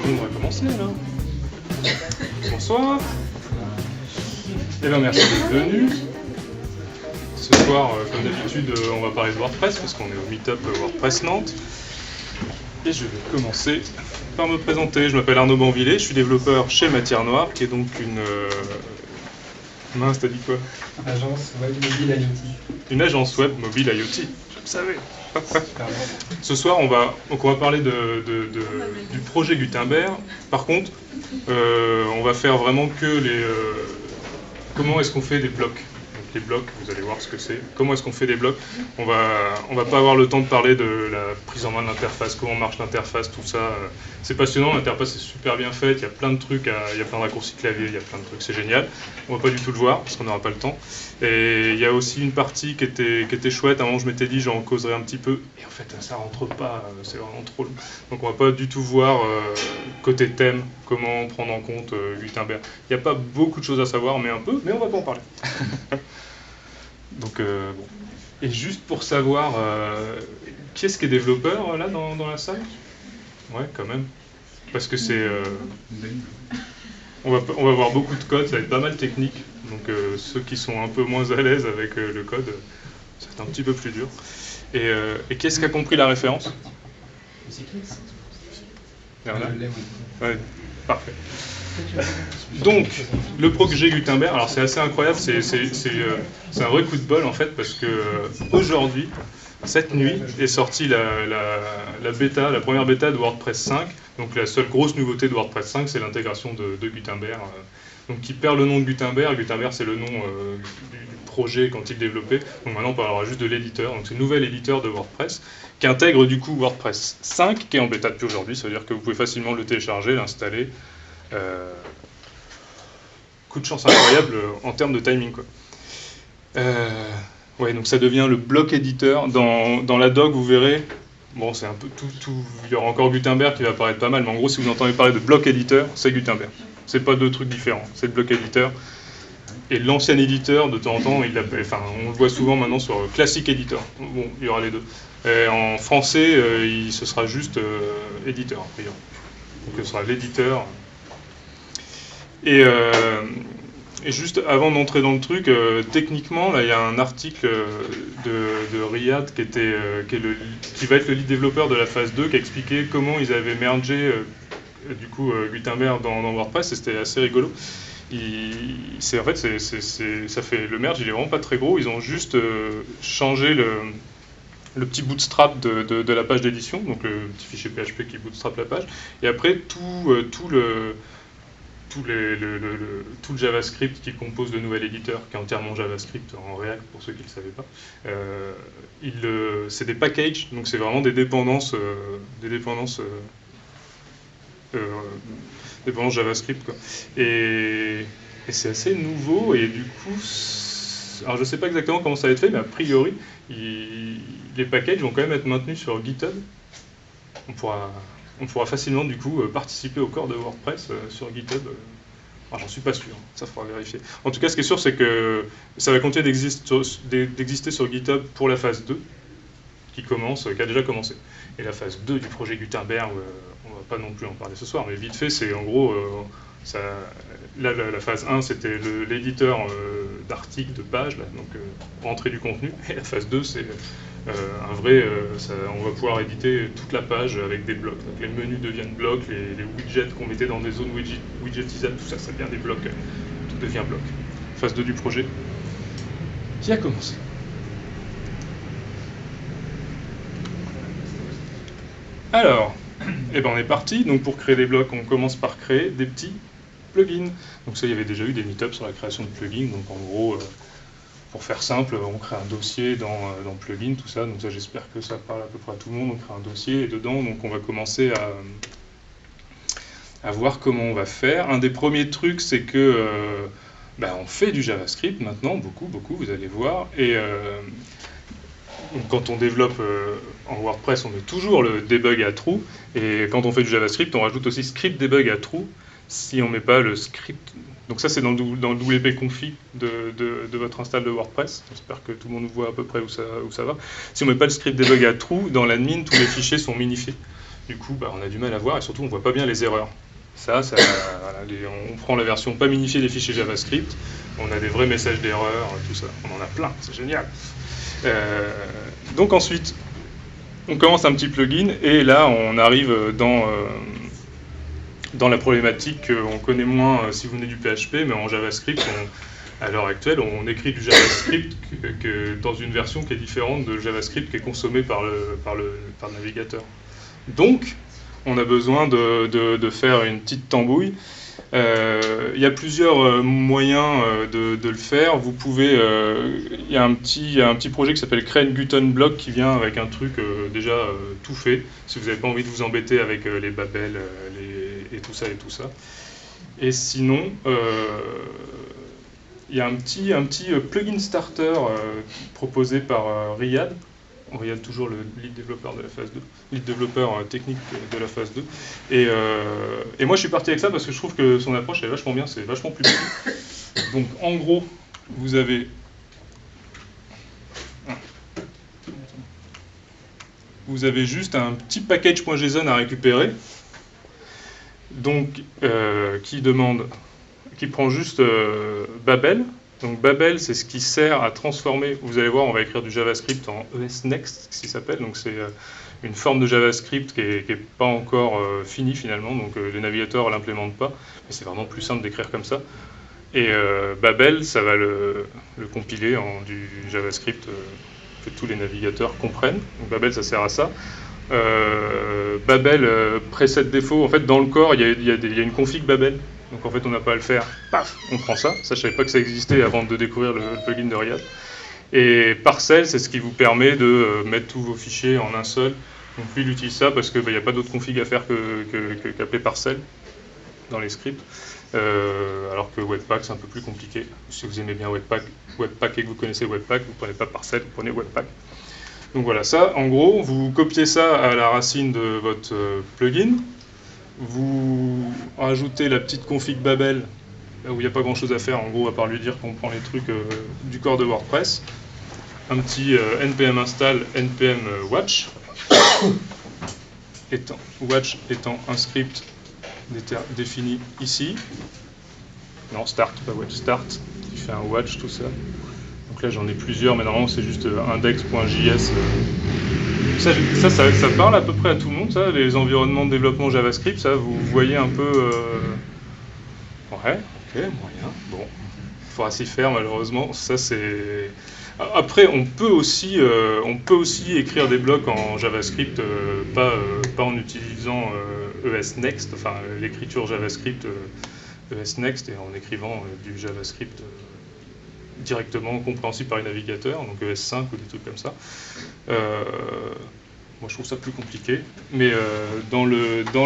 On va commencer là. Bonsoir. Eh bien merci d'être venus. Ce soir, comme d'habitude, on va parler de WordPress parce qu'on est au Meetup WordPress Nantes. Et je vais commencer par me présenter. Je m'appelle Arnaud Banvillé, je suis développeur chez Matière Noire, qui est donc une... Mince, t'as dit quoi? Agence Web Mobile IoT. Une agence web mobile IoT, je le savais. Ce soir, on va parler du projet Gutenberg. Par contre, on va faire vraiment que les... comment est-ce qu'on fait des blocs? Donc les blocs, vous allez voir ce que c'est. Comment est-ce qu'on fait des blocs? On va pas avoir le temps de parler de la prise en main de l'interface, comment marche l'interface, tout ça. C'est passionnant, l'interface est super bien faite, il y a plein de trucs, il y a plein de raccourcis clavier, il y a plein de trucs, c'est génial. On va pas du tout le voir, parce qu'on n'aura pas le temps. Et il y a aussi une partie qui était chouette. Avant, je m'étais dit, j'en causerais un petit peu. Et en fait, ça rentre pas, c'est vraiment trop long. Donc on va pas du tout voir côté thème, comment prendre en compte Gutenberg. Il n'y a pas beaucoup de choses à savoir, mais un peu, mais on va pas en parler. Donc, bon. Et juste pour savoir, qui est-ce qui est développeur là dans la salle? Ouais, quand même. Parce que c'est... on va voir beaucoup de code, ça va être pas mal technique. Donc ceux qui sont un peu moins à l'aise avec le code, ça va être un petit peu plus dur. Et qui est-ce qui a compris la référence? Bernard? Ouais, parfait. Donc, le projet Gutenberg, alors c'est assez incroyable, c'est un vrai coup de bol en fait, parce que aujourd'hui, cette nuit, est sortie la bêta, la première bêta de WordPress 5. Donc la seule grosse nouveauté de WordPress 5, c'est l'intégration de Gutenberg, donc qui perd le nom de Gutenberg. Gutenberg, c'est le nom du projet quand il développait. Donc maintenant, on parlera juste de l'éditeur. Donc c'est le nouvel éditeur de WordPress, qui intègre du coup WordPress 5, qui est en bêta depuis aujourd'hui. Ça veut dire que vous pouvez facilement le télécharger, l'installer. Coup de chance incroyable en termes de timing, quoi. Ouais, donc ça devient le bloc éditeur. Dans la doc, vous verrez, bon, c'est un peu tout. Il y aura encore Gutenberg qui va apparaître pas mal, mais en gros, si vous entendez parler de bloc éditeur, c'est Gutenberg. C'est pas deux trucs différents, c'est le bloc éditeur. Et l'ancien éditeur, de temps en temps, on le voit souvent maintenant sur Classic Editor. Bon, il y aura les deux. Et en français, ce sera juste éditeur, a priori. Donc ce sera l'éditeur. Et juste avant d'entrer dans le truc, techniquement, là, il y a un article de Riyad qui va être le lead développeur de la phase 2, qui a expliqué comment ils avaient mergé du coup Gutenberg dans WordPress, et c'était assez rigolo. En fait, ça fait le merge, il est vraiment pas très gros. Ils ont juste changé le petit bootstrap de la page d'édition, donc le petit fichier PHP qui bootstrap la page, et après tout le JavaScript qui compose le nouvel éditeur, qui est entièrement JavaScript en React, pour ceux qui ne le savaient pas. C'est des packages, donc c'est vraiment des dépendances JavaScript, quoi. Et c'est assez nouveau, et du coup, alors je ne sais pas exactement comment ça va être fait, mais a priori, les packages vont quand même être maintenus sur GitHub. On pourra facilement du coup participer au corps de WordPress sur GitHub. Alors j'en suis pas sûr, ça faudra vérifier. En tout cas, ce qui est sûr, c'est que ça va continuer d'exister sur GitHub pour la phase 2, qui a déjà commencé. Et la phase 2 du projet Gutenberg, on va pas non plus en parler ce soir, mais vite fait, c'est en gros, la phase 1, c'était l'éditeur d'articles, de pages, là, donc rentrer du contenu. Et la phase 2, c'est on va pouvoir éditer toute la page avec des blocs. Donc les menus deviennent blocs, les widgets qu'on mettait dans des zones widgetisables, tout ça, ça devient des blocs. Tout devient bloc. Phase 2 du projet qui a commencé. Alors, on est parti. Donc pour créer des blocs, on commence par créer des petits plugins. Donc ça, il y avait déjà eu des meet-ups sur la création de plugins. Donc en gros, pour faire simple, on crée un dossier dans plugin, tout ça. Donc ça, j'espère que ça parle à peu près à tout le monde. On crée un dossier et dedans, donc on va commencer à voir comment on va faire. Un des premiers trucs, c'est que on fait du JavaScript maintenant, beaucoup, vous allez voir. Et quand on développe en WordPress, on met toujours le debug à true, et quand on fait du JavaScript, on rajoute aussi script debug à true si on met pas le script. Donc ça, c'est dans le WP config de votre install de WordPress. J'espère que tout le monde voit à peu près où ça va. Si on met pas le script debug à true, dans l'admin, tous les fichiers sont minifiés. Du coup, on a du mal à voir, et surtout, on voit pas bien les erreurs. Voilà, on prend la version pas minifiée des fichiers JavaScript, on a des vrais messages d'erreur, tout ça. On en a plein, c'est génial. Donc ensuite, on commence un petit plugin, et là, on arrive dans la problématique qu'on connaît moins si vous venez du PHP, mais en JavaScript, à l'heure actuelle, on écrit du JavaScript dans une version qui est différente de JavaScript qui est consommée par le navigateur. Donc, on a besoin de faire une petite tambouille. Il y a plusieurs moyens de le faire. Vous pouvez, il y a un petit projet qui s'appelle Crane Guten Block qui vient avec un truc déjà tout fait. Si vous n'avez pas envie de vous embêter avec les Babel et tout ça et tout ça. Et sinon, il y a un petit plugin starter proposé par Riyad. Riyad, toujours le lead développeur de la phase 2, lead développeur technique de la phase 2. Et moi, je suis parti avec ça parce que je trouve que son approche est vachement bien, c'est vachement plus petit. Donc, en gros, vous avez juste un petit package.json à récupérer, donc qui prend juste Babel. Donc Babel, c'est ce qui sert à transformer, vous allez voir, on va écrire du JavaScript en ESNext, ce qui s'appelle, donc c'est une forme de JavaScript qui est pas encore finie finalement, donc les navigateurs ne l'implémentent pas, mais c'est vraiment plus simple d'écrire comme ça. Et Babel, ça va le compiler en du JavaScript que tous les navigateurs comprennent. Donc Babel, ça sert à ça. Babel preset défaut, en fait dans le corps, il y a une config Babel. Donc en fait, on n'a pas à le faire, paf, on prend ça. Ça, je ne savais pas que ça existait avant de découvrir le plugin de Riyad. Et Parcel, c'est ce qui vous permet de mettre tous vos fichiers en un seul. Donc lui, il utilise ça parce qu'il n'y a pas d'autre config à faire qu'appeler Parcel dans les scripts. Alors que Webpack, c'est un peu plus compliqué. Si vous aimez bien Webpack et que vous connaissez Webpack, vous ne prenez pas Parcel, vous prenez Webpack. Donc voilà, ça, en gros, vous copiez ça à la racine de votre plugin. Vous rajoutez la petite config Babel, là où il n'y a pas grand chose à faire, en gros, à part lui dire qu'on prend les trucs du corps de WordPress. Un petit npm install, npm watch. Watch étant un script défini ici. Non, start, pas watch, start, qui fait un watch, tout ça. Donc là, j'en ai plusieurs, mais normalement, c'est juste index.js. Ça parle à peu près à tout le monde, ça, les environnements de développement JavaScript, ça, vous voyez un peu... Ouais, ok, moyen, bon, il faudra s'y faire malheureusement, ça c'est... Après, on peut aussi écrire des blocs en JavaScript, pas en utilisant ESNext, enfin l'écriture JavaScript ESNext, et en écrivant du JavaScript directement compréhensible par les navigateurs, donc ES5 ou des trucs comme ça. Moi je trouve ça plus compliqué, mais dans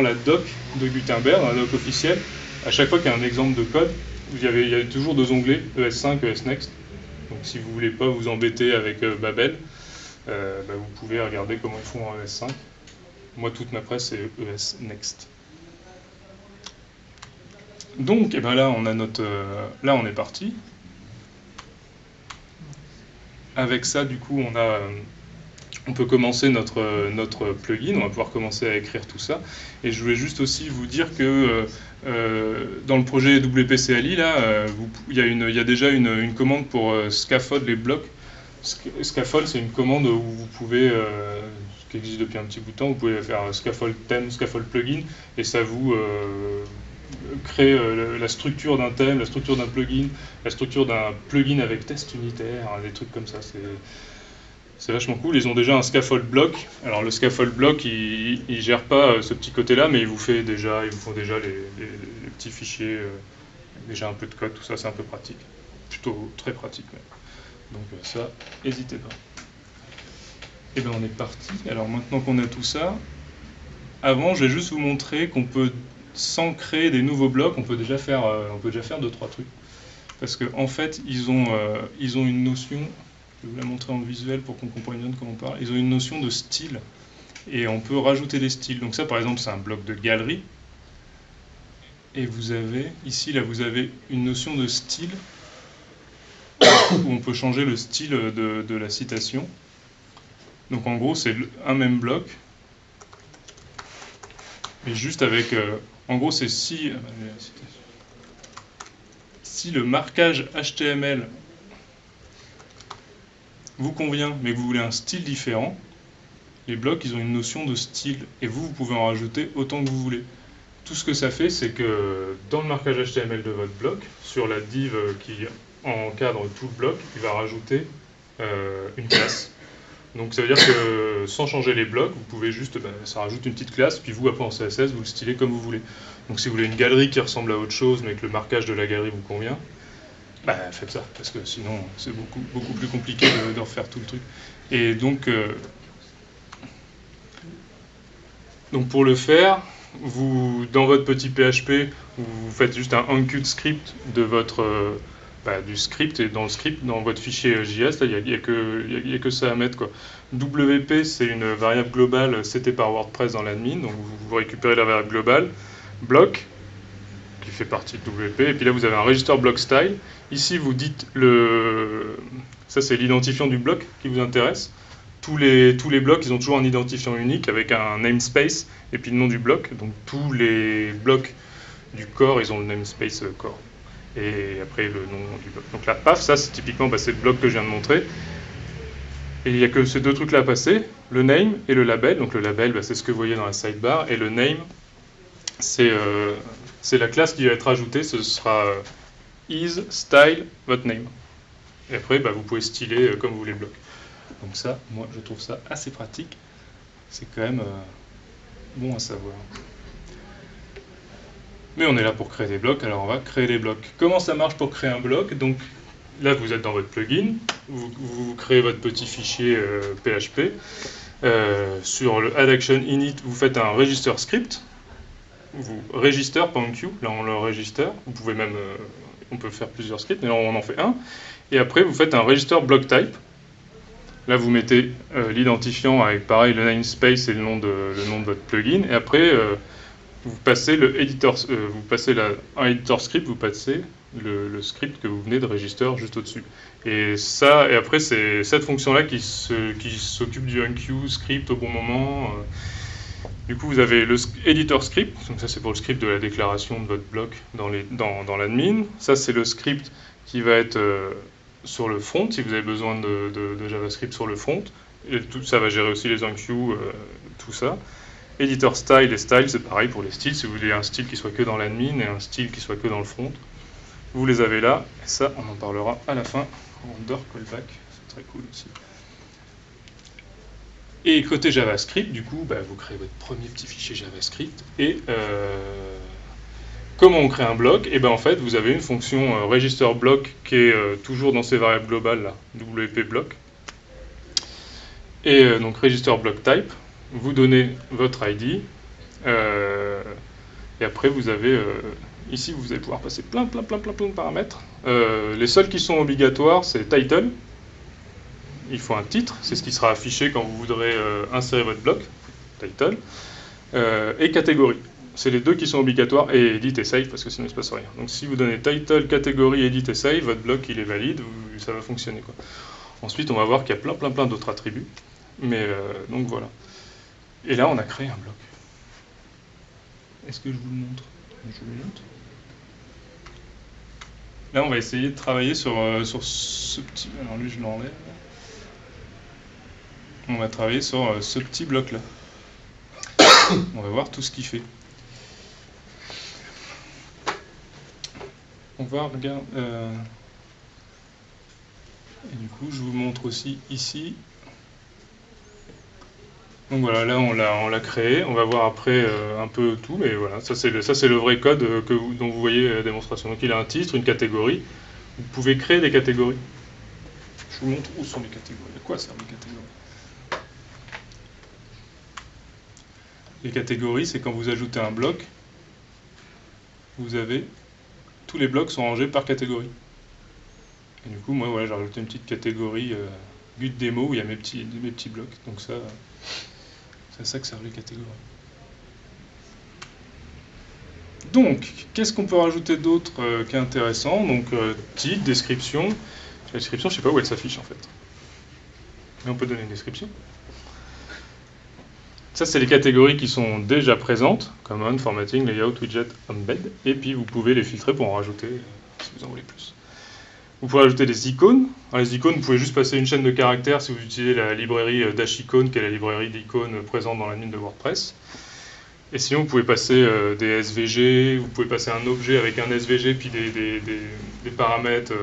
la doc de Gutenberg, dans la doc officielle, à chaque fois qu'il y a un exemple de code, il y a toujours deux onglets, ES5, ESNext. Donc si vous ne voulez pas vous embêter avec Babel, vous pouvez regarder comment ils font en ES5. Moi toute ma presse c'est ESNext. Donc là on a là on est parti. Avec ça, du coup, on peut commencer notre plugin, on va pouvoir commencer à écrire tout ça. Et je voulais juste aussi vous dire que dans le projet WP-CLI, là, il y a déjà une commande pour scaffold les blocs. Scaffold, c'est une commande où vous pouvez, qui existe depuis un petit bout de temps, vous pouvez faire scaffold theme, scaffold plugin, et ça vous créer la structure d'un thème, la structure d'un plugin, la structure d'un plugin avec test unitaire, des trucs comme ça. C'est vachement cool. Ils ont déjà un scaffold block. Alors le scaffold block, il gère pas ce petit côté-là, mais ils vous font déjà les petits fichiers, déjà un peu de code, tout ça, c'est un peu pratique. Plutôt très pratique même. Donc ça, n'hésitez pas. Et bien on est parti. Alors maintenant qu'on a tout ça, avant je vais juste vous montrer qu'on peut, sans créer des nouveaux blocs, on peut déjà faire 2-3 trucs. Parce qu'en fait, ils ont une notion Je vais vous la montrer en visuel pour qu'on comprenne bien de quoi on parle. Ils ont une notion de style et on peut rajouter des styles. Donc ça, par exemple, c'est un bloc de galerie. Et vous avez, ici, là, vous avez une notion de style où on peut changer le style de la citation. Donc en gros, c'est un même bloc, mais juste avec... en gros, c'est si le marquage HTML vous convient, mais que vous voulez un style différent, les blocs, ils ont une notion de style, et vous pouvez en rajouter autant que vous voulez. Tout ce que ça fait, c'est que dans le marquage HTML de votre bloc, sur la div qui encadre tout le bloc, il va rajouter une classe. Donc ça veut dire que sans changer les blocs, vous pouvez juste, ça rajoute une petite classe, puis vous, après en CSS, vous le stylez comme vous voulez. Donc si vous voulez une galerie qui ressemble à autre chose, mais que le marquage de la galerie vous convient, faites ça, parce que sinon c'est beaucoup plus compliqué de refaire tout le truc. Et donc pour le faire, dans votre petit PHP, vous faites juste un enquête script de votre du script, et dans le script, dans votre fichier JS, il n'y a que ça à mettre, quoi. WP, c'est une variable globale setée par WordPress dans l'admin, donc vous récupérez la variable globale, bloc, qui fait partie de WP, et puis là vous avez un register block style. Ici vous dites ça c'est l'identifiant du bloc qui vous intéresse. Tous les blocs, ils ont toujours un identifiant unique avec un namespace et puis le nom du bloc. Donc tous les blocs du core, ils ont le namespace core. Et après le nom du bloc. Donc là, paf, ça c'est typiquement c'est le bloc que je viens de montrer. Et il n'y a que ces deux trucs là à passer, le name et le label. Donc le label, c'est ce que vous voyez dans la sidebar. Et le name, c'est la classe qui va être ajoutée. Ce sera is style votre name. Et après, vous pouvez styler comme vous voulez le bloc. Donc ça, moi, je trouve ça assez pratique. C'est quand même bon à savoir. Mais on est là pour créer des blocs, alors on va créer des blocs. Comment ça marche pour créer un bloc? Donc là, vous êtes dans votre plugin, vous créez votre petit fichier PHP. Sur le add action init, vous faites un register script. Vous register.q, là on le register. Vous pouvez même, on peut faire plusieurs scripts, mais là on en fait un. Et après, vous faites un register block type. Là, vous mettez l'identifiant avec, pareil, le namespace et le nom de votre plugin. Et après, vous passez un editor script, vous passez le script que vous venez de register juste au-dessus. Et après, c'est cette fonction-là qui s'occupe du enqueue script au bon moment. Du coup, vous avez le editor script. Donc ça, c'est pour le script de la déclaration de votre bloc dans l'admin. Ça, c'est le script qui va être sur le front, si vous avez besoin de JavaScript sur le front. Et tout ça va gérer aussi les enqueues, tout ça. Editor style et style, c'est pareil pour les styles. Si vous voulez un style qui soit que dans l'admin et un style qui soit que dans le front, vous les avez là. Et ça, on en parlera à la fin. Render callback, c'est très cool aussi. Et côté JavaScript, du coup, vous créez votre premier petit fichier JavaScript. Et comment on crée un bloc? Et en fait, vous avez une fonction register block qui est toujours dans ces variables globales là, WP block. Et donc register block type, vous donnez votre ID. Et après, vous avez ici, vous allez pouvoir passer plein de paramètres. Les seuls qui sont obligatoires, c'est title. Il faut un titre, c'est ce qui sera affiché quand vous voudrez insérer votre bloc, title, et catégorie. C'est les deux qui sont obligatoires, et edit et save, parce que sinon il ne se passe rien. Donc si vous donnez title, catégorie, edit et save, votre bloc il est valide, ça va fonctionner, quoi. Ensuite, on va voir qu'il y a plein d'autres attributs. Mais donc voilà. Et là, on a créé un bloc. Est-ce que je vous le montre? Je vous le montre. Là, on va essayer de travailler sur ce petit... Alors lui, je l'enlève. On va travailler sur ce petit bloc-là. On va voir tout ce qu'il fait. On va regarder... Et du coup, je vous montre aussi ici. Donc voilà, là on l'a créé. On va voir après un peu tout, mais voilà, ça c'est le vrai code dont vous voyez la démonstration. Donc il a un titre, une catégorie. Vous pouvez créer des catégories. Je vous montre où sont les catégories. À quoi servent les catégories? Les catégories, c'est quand vous ajoutez un bloc, vous avez tous les blocs sont rangés par catégorie. Et du coup, moi, voilà, j'ai rajouté une petite catégorie Gut démo où il y a mes petits blocs. Donc ça, c'est à ça que servent les catégories. Donc, qu'est-ce qu'on peut rajouter d'autre qui est intéressant? Donc, titre, description. La description, je ne sais pas où elle s'affiche en fait. Mais on peut donner une description. Ça, c'est les catégories qui sont déjà présentes. Common, formatting, layout, widget, embed. Et puis, vous pouvez les filtrer pour en rajouter si vous en voulez plus. Vous pouvez ajouter des icônes. Alors, les icônes, vous pouvez juste passer une chaîne de caractères si vous utilisez la librairie Dashicon, qui est la librairie d'icônes présente dans l'admin de WordPress. Et sinon, vous pouvez passer des SVG, vous pouvez passer un objet avec un SVG, puis des paramètres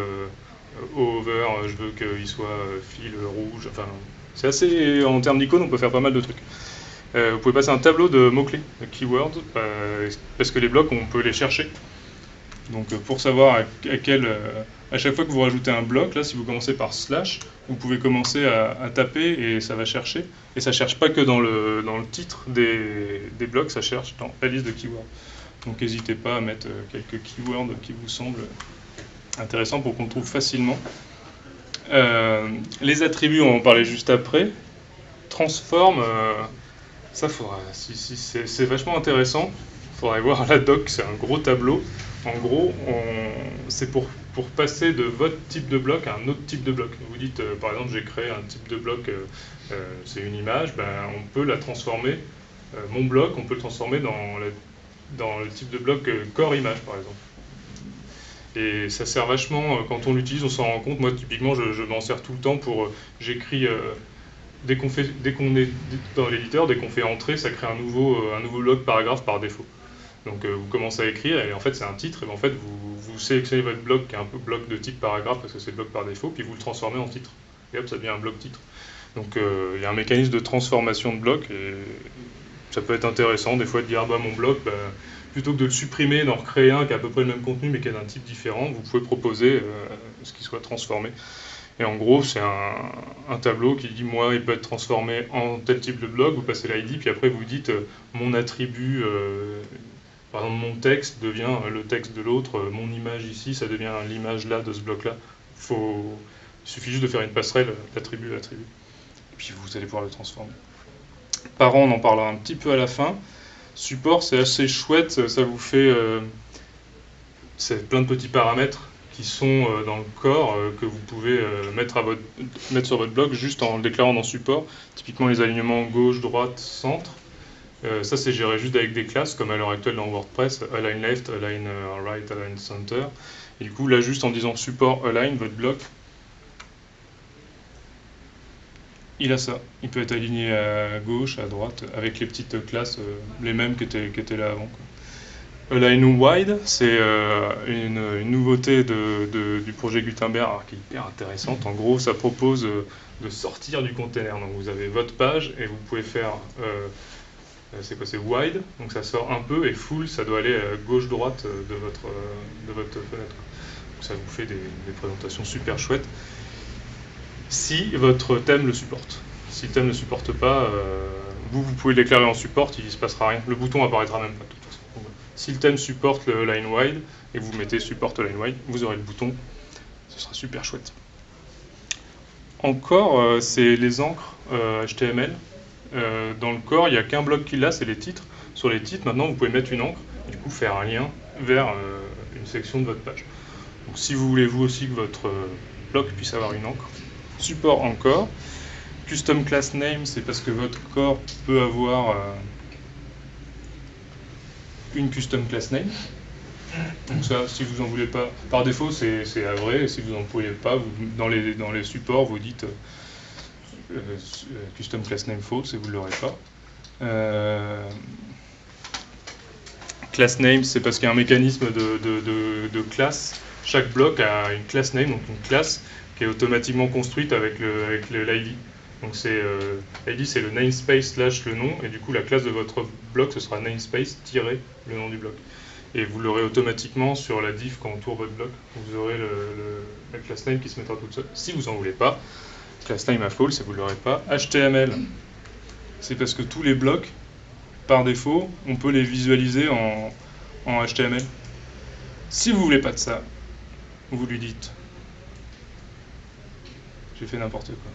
hover, je veux qu'il soit fil rouge. Enfin, c'est assez, en termes d'icônes, on peut faire pas mal de trucs. Vous pouvez passer un tableau de mots-clés, de keywords, parce que les blocs, on peut les chercher. Donc pour savoir à chaque fois que vous rajoutez un bloc, là, si vous commencez par slash, vous pouvez commencer à taper et ça va chercher. Et ça ne cherche pas que dans le titre des blocs, ça cherche dans la liste de keywords. Donc n'hésitez pas à mettre quelques keywords qui vous semblent intéressants pour qu'on trouve facilement. Les attributs, on va en parler juste après. Transform, ça faudra, c'est vachement intéressant. Il faudrait voir la doc, c'est un gros tableau. En gros, c'est pour passer de votre type de bloc à un autre type de bloc. Vous dites, par exemple, j'ai créé un type de bloc, c'est une image, on peut la transformer, mon bloc, on peut le transformer dans le type de bloc core image, par exemple. Et ça sert vachement, quand on l'utilise, on s'en rend compte. Moi, typiquement, je m'en sers tout le temps pour, j'écris, dès qu'on est dans l'éditeur, dès qu'on fait entrer, ça crée un nouveau bloc paragraphe par défaut. Donc vous commencez à écrire et en fait c'est un titre, et en fait vous sélectionnez votre bloc qui est un peu bloc de type paragraphe parce que c'est le bloc par défaut, puis vous le transformez en titre. Et hop, ça devient un bloc titre. Donc il y a un mécanisme de transformation de bloc et ça peut être intéressant des fois de dire mon bloc, plutôt que de le supprimer, d'en recréer un qui a à peu près le même contenu mais qui est d'un type différent, vous pouvez proposer ce qui soit transformé. Et en gros, c'est un tableau qui dit, moi, il peut être transformé en tel type de bloc, vous passez l'ID, puis après vous dites, mon attribut, par exemple, mon texte devient le texte de l'autre, mon image ici, ça devient l'image là de ce bloc-là. Il suffit juste de faire une passerelle d'attribut à attribut. Et puis vous allez pouvoir le transformer. Parent, on en parlera un petit peu à la fin. Support, c'est assez chouette, ça vous fait c'est plein de petits paramètres qui sont dans le corps que vous pouvez mettre sur votre bloc juste en le déclarant dans support. Typiquement les alignements gauche, droite, centre. Ça, c'est géré juste avec des classes, comme à l'heure actuelle dans WordPress, align left, align right, align center. Et du coup, là, juste en disant support align, votre bloc, il a ça. Il peut être aligné à gauche, à droite, avec les petites classes, les mêmes qui étaient là avant, quoi. Align wide, c'est une nouveauté du projet Gutenberg qui est hyper intéressante. En gros, ça propose de sortir du container. Donc, vous avez votre page et vous pouvez faire... c'est quoi? C'est wide, donc ça sort un peu, et full, ça doit aller gauche-droite de votre fenêtre. Donc ça vous fait des présentations super chouettes. Si votre thème le supporte. Si le thème ne le supporte pas, vous pouvez le déclarer en support, il ne se passera rien. Le bouton apparaîtra même pas de toute façon. Donc, si le thème supporte le line wide, et vous mettez support line wide, vous aurez le bouton. Ce sera super chouette. Encore, c'est les encres HTML. Dans le corps, il n'y a qu'un bloc qui l'a, c'est les titres. Sur les titres, maintenant, vous pouvez mettre une encre et du coup faire un lien vers une section de votre page. Donc si vous voulez vous aussi que votre bloc puisse avoir une encre, support encore. Custom class name, c'est parce que votre corps peut avoir une custom class name. Donc ça, si vous n'en voulez pas, par défaut, c'est vrai. Et si vous n'en pouvez pas, dans les supports, vous dites custom class name false et vous ne l'aurez pas. Class name, c'est parce qu'il y a un mécanisme de classe. Chaque bloc a une class name, donc une classe qui est automatiquement construite avec l'ID. Donc l'ID, c'est le namespace / le nom, et du coup la classe de votre bloc, ce sera namespace - le nom du bloc. Et vous l'aurez automatiquement sur la div quand on tourne votre bloc. Vous aurez la class name qui se mettra toute seule. Si vous n'en voulez pas, class name à false, et vous ne l'aurez pas. HTML, c'est parce que tous les blocs, par défaut, on peut les visualiser en HTML. Si vous ne voulez pas de ça, vous lui dites j'ai fait n'importe quoi.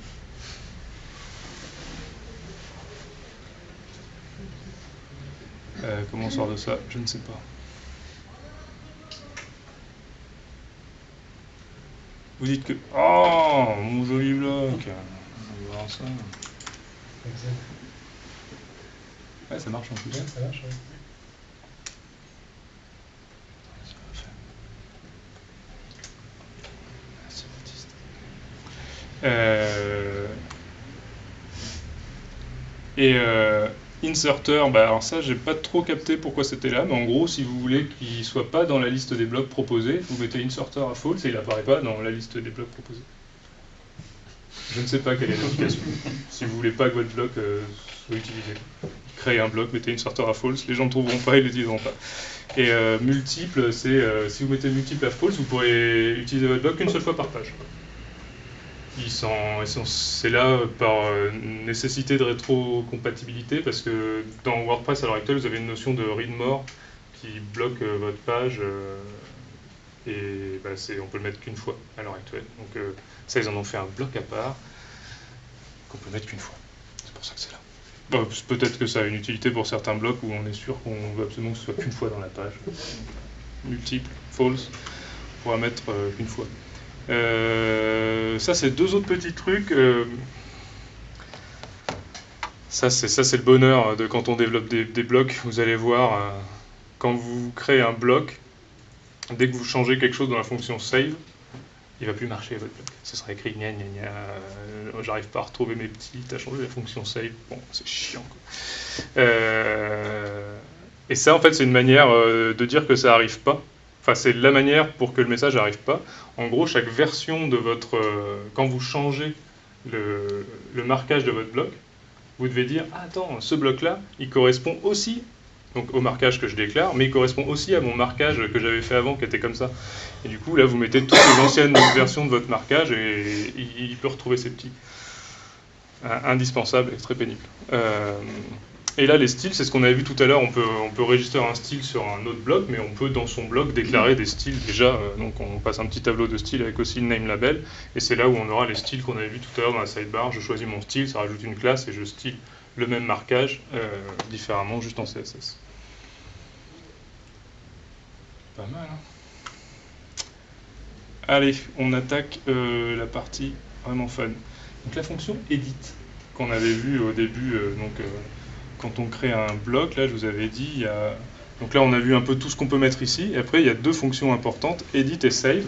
Comment on sort de ça? Je ne sais pas. Vous dites que... Oh, mon joli bloc. On va voir ça. Ouais, ça marche en plus. Ouais, ça marche, ouais. Inserter, bah alors ça j'ai pas trop capté pourquoi c'était là, mais en gros si vous voulez qu'il soit pas dans la liste des blocs proposés, vous mettez inserter à false et il apparaît pas dans la liste des blocs proposés. Je ne sais pas quelle est l'application. Si vous voulez pas que votre bloc soit utilisé, créez un bloc, mettez inserter à false, les gens ne trouveront pas, ils l'utiliseront pas. Et multiple, c'est si vous mettez multiple à false, vous pourrez utiliser votre bloc qu'une seule fois par page. C'est là par nécessité de rétrocompatibilité parce que dans WordPress à l'heure actuelle vous avez une notion de read more qui bloque votre page et bah, on peut le mettre qu'une fois à l'heure actuelle. Donc ça ils en ont fait un bloc à part qu'on peut mettre qu'une fois. C'est pour ça que c'est là. Bon, peut-être que ça a une utilité pour certains blocs où on est sûr qu'on veut absolument que ce soit qu'une fois dans la page. Multiple, false, on pourra mettre qu'une fois. Ça c'est deux autres petits trucs. Ça c'est le bonheur de quand on développe des blocs. Vous allez voir quand vous créez un bloc, dès que vous changez quelque chose dans la fonction save, il va plus marcher votre bloc. Ce sera écrit gna gna gna. J'arrive pas à retrouver mes petits. T'as changé la fonction save. Bon, c'est chiant quoi. Et ça en fait c'est une manière de dire que ça arrive pas. Enfin, c'est la manière pour que le message n'arrive pas. En gros, chaque version de votre... quand vous changez le marquage de votre bloc, vous devez dire « Ah, attends, ce bloc-là, il correspond aussi donc, au marquage que je déclare, mais il correspond aussi à mon marquage que j'avais fait avant, qui était comme ça. » Et du coup, là, vous mettez toutes les anciennes versions de votre marquage et il peut retrouver ses petits. Indispensable et très pénible. Et là, les styles, c'est ce qu'on avait vu tout à l'heure. On peut enregistrer un style sur un autre bloc, mais on peut dans son bloc déclarer des styles déjà. Donc on passe un petit tableau de style avec aussi le name label. Et c'est là où on aura les styles qu'on avait vu tout à l'heure dans la sidebar. Je choisis mon style, ça rajoute une classe et je style le même marquage différemment juste en CSS. Pas mal, hein? Allez, on attaque la partie vraiment fun. Donc la fonction edit qu'on avait vue au début. Quand on crée un bloc, là je vous avais dit, donc là on a vu un peu tout ce qu'on peut mettre ici, et après il y a deux fonctions importantes, edit et save.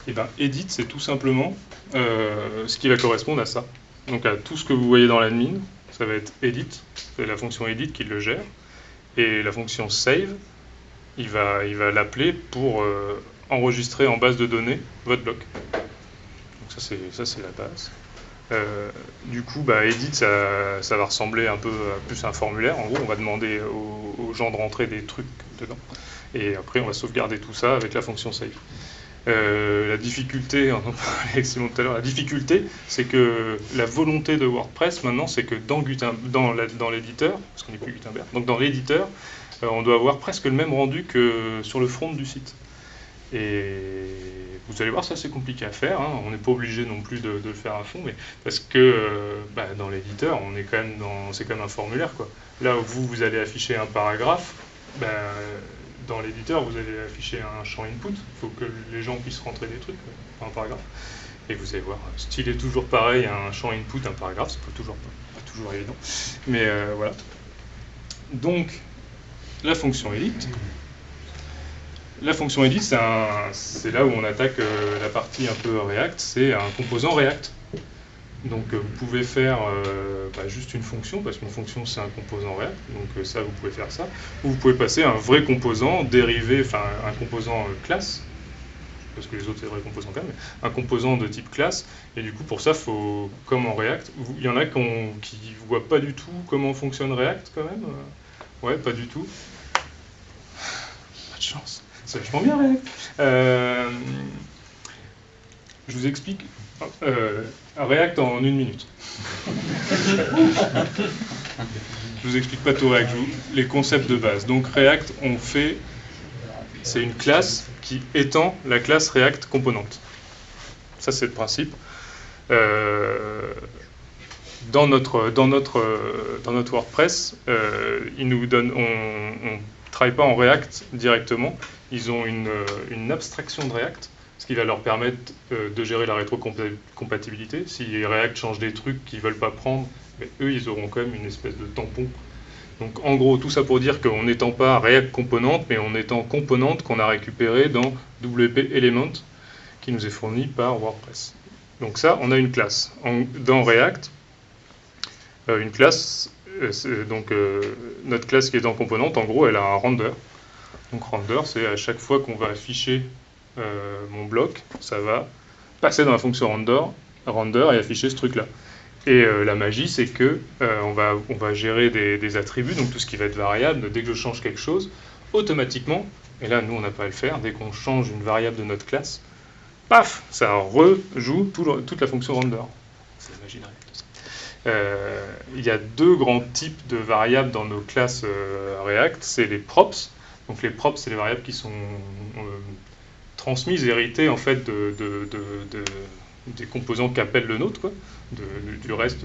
Et bien edit c'est tout simplement ce qui va correspondre à ça. Donc à tout ce que vous voyez dans l'admin, ça va être edit, c'est la fonction edit qui le gère, et la fonction save, il va l'appeler pour enregistrer en base de données votre bloc. Donc ça c'est la base. Du coup, edit, ça va ressembler un peu plus à un formulaire. En gros, on va demander aux gens de rentrer des trucs dedans. Et après, on va sauvegarder tout ça avec la fonction save. La difficulté, on en parlait avec Simon tout à l'heure, la difficulté, c'est que la volonté de WordPress, maintenant, c'est que dans l'éditeur, parce qu'on n'est plus Gutenberg, donc dans l'éditeur, on doit avoir presque le même rendu que sur le front du site. Et vous allez voir, ça c'est compliqué à faire, hein. On n'est pas obligé non plus de le faire à fond, mais parce que dans l'éditeur, on est quand même c'est quand même un formulaire, quoi. Là où vous allez afficher un paragraphe, dans l'éditeur, vous allez afficher un champ input. Il faut que les gens puissent rentrer des trucs dans un paragraphe. Et vous allez voir, style est toujours pareil, un champ input, un paragraphe, c'est pas toujours évident. Mais voilà. Donc, la fonction edit. La fonction edit, c'est là où on attaque la partie un peu React, c'est un composant React. Donc vous pouvez faire juste une fonction, parce qu'une fonction c'est un composant React, donc ça vous pouvez faire ça. Ou vous pouvez passer un vrai composant dérivé, enfin un composant classe, parce que les autres c'est vrai composant quand même, mais un composant de type classe, et du coup pour ça, faut, comme en React, il y en a qui ne voient pas du tout comment fonctionne React quand même. Ouais, pas du tout. Pas de chance. C'est vachement bien, React. Je vous explique React en 1 minute. Je vous explique pas tout React, les concepts de base. Donc React, c'est une classe qui étend la classe React Component. Ça, c'est le principe. dans notre WordPress, ils nous donnent, on ne travaille pas en React directement. Ils ont une abstraction de React, ce qui va leur permettre de gérer la rétrocompatibilité. Si React change des trucs qu'ils ne veulent pas prendre, mais eux, ils auront quand même une espèce de tampon. Donc en gros, tout ça pour dire qu'on n'étend pas React Component, mais on étend Component qu'on a récupéré dans WP Element, qui nous est fourni par WordPress. Donc ça, on a une classe. Dans React, une classe, notre classe qui est dans Component, en gros, elle a un render. Donc render, c'est à chaque fois qu'on va afficher mon bloc, ça va passer dans la fonction render et afficher ce truc-là. Et la magie, c'est que on va gérer des attributs, donc tout ce qui va être variable. Dès que je change quelque chose, automatiquement, et là, nous, on n'a pas à le faire, dès qu'on change une variable de notre classe, paf, ça rejoue toute la fonction render. C'est la magie de React. Il y a deux grands types de variables dans nos classes React. C'est les props. Donc les props, c'est les variables qui sont transmises, héritées en fait des composants qu'appelle le nôtre, quoi, du reste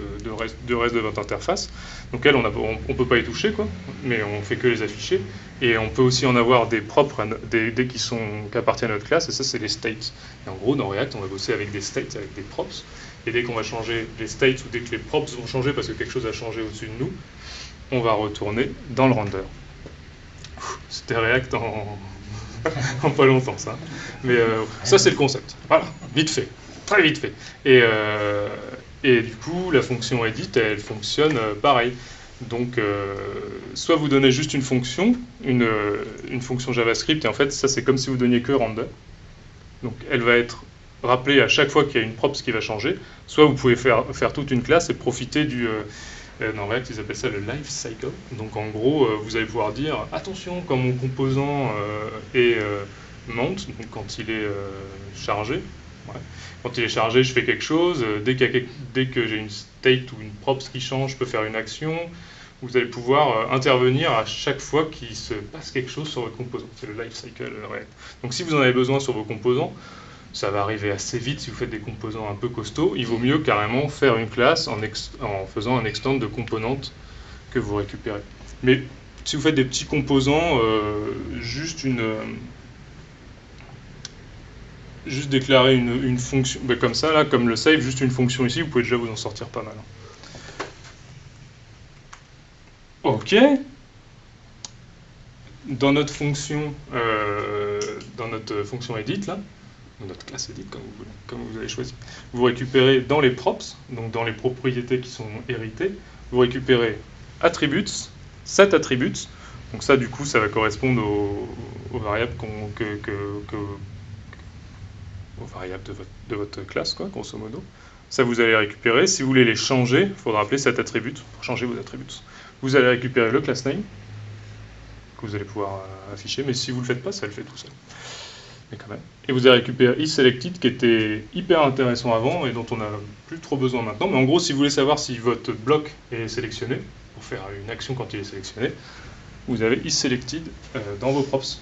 de votre interface. Donc elles, on ne peut pas y toucher, quoi, mais on fait que les afficher. Et on peut aussi en avoir des propres, qui appartiennent à notre classe, et ça, c'est les states. Et en gros, dans React, on va bosser avec des states, avec des props. Et dès qu'on va changer les states, ou dès que les props vont changer parce que quelque chose a changé au-dessus de nous, on va retourner dans le render. C'était React en pas longtemps, ça. Mais ça, c'est le concept. Voilà, vite fait. Très vite fait. Et du coup, la fonction edit, elle fonctionne pareil. Donc, soit vous donnez juste une fonction JavaScript, et en fait, ça, c'est comme si vous donniez que render. Donc, elle va être rappelée à chaque fois qu'il y a une props qui va changer. Soit vous pouvez faire toute une classe et profiter dans React, ils appellent ça le life cycle. Donc, en gros, vous allez pouvoir dire, attention, quand mon composant est mount, donc quand il est chargé, ouais. Quand il est chargé, je fais quelque chose. Dès que j'ai une state ou une props qui change, je peux faire une action. Vous allez pouvoir intervenir à chaque fois qu'il se passe quelque chose sur votre composant. C'est le life cycle React. Donc si vous en avez besoin sur vos composants, ça va arriver assez vite si vous faites des composants un peu costauds. Il vaut mieux carrément faire une classe en faisant un extend de composantes que vous récupérez. Mais si vous faites des petits composants, juste déclarer une fonction, comme ça, là, comme le save, juste une fonction ici, vous pouvez déjà vous en sortir pas mal. Ok. Dans notre fonction edit, là, notre classe edit, comme vous avez choisi, vous récupérez dans les props, donc dans les propriétés qui sont héritées, vous récupérez attributes, set attributes. Donc ça, du coup, ça va correspondre aux variables aux variables de votre classe, quoi, grosso modo. Ça, vous allez récupérer. Si vous voulez les changer, il faudra appeler cet attribut pour changer vos attributs. Vous allez récupérer le class name, que vous allez pouvoir afficher, mais si vous ne le faites pas, ça le fait tout seul. Mais quand même. Et vous allez récupérer isSelected, qui était hyper intéressant avant et dont on n'a plus trop besoin maintenant. Mais en gros, si vous voulez savoir si votre bloc est sélectionné, pour faire une action quand il est sélectionné, vous avez isSelected dans vos props.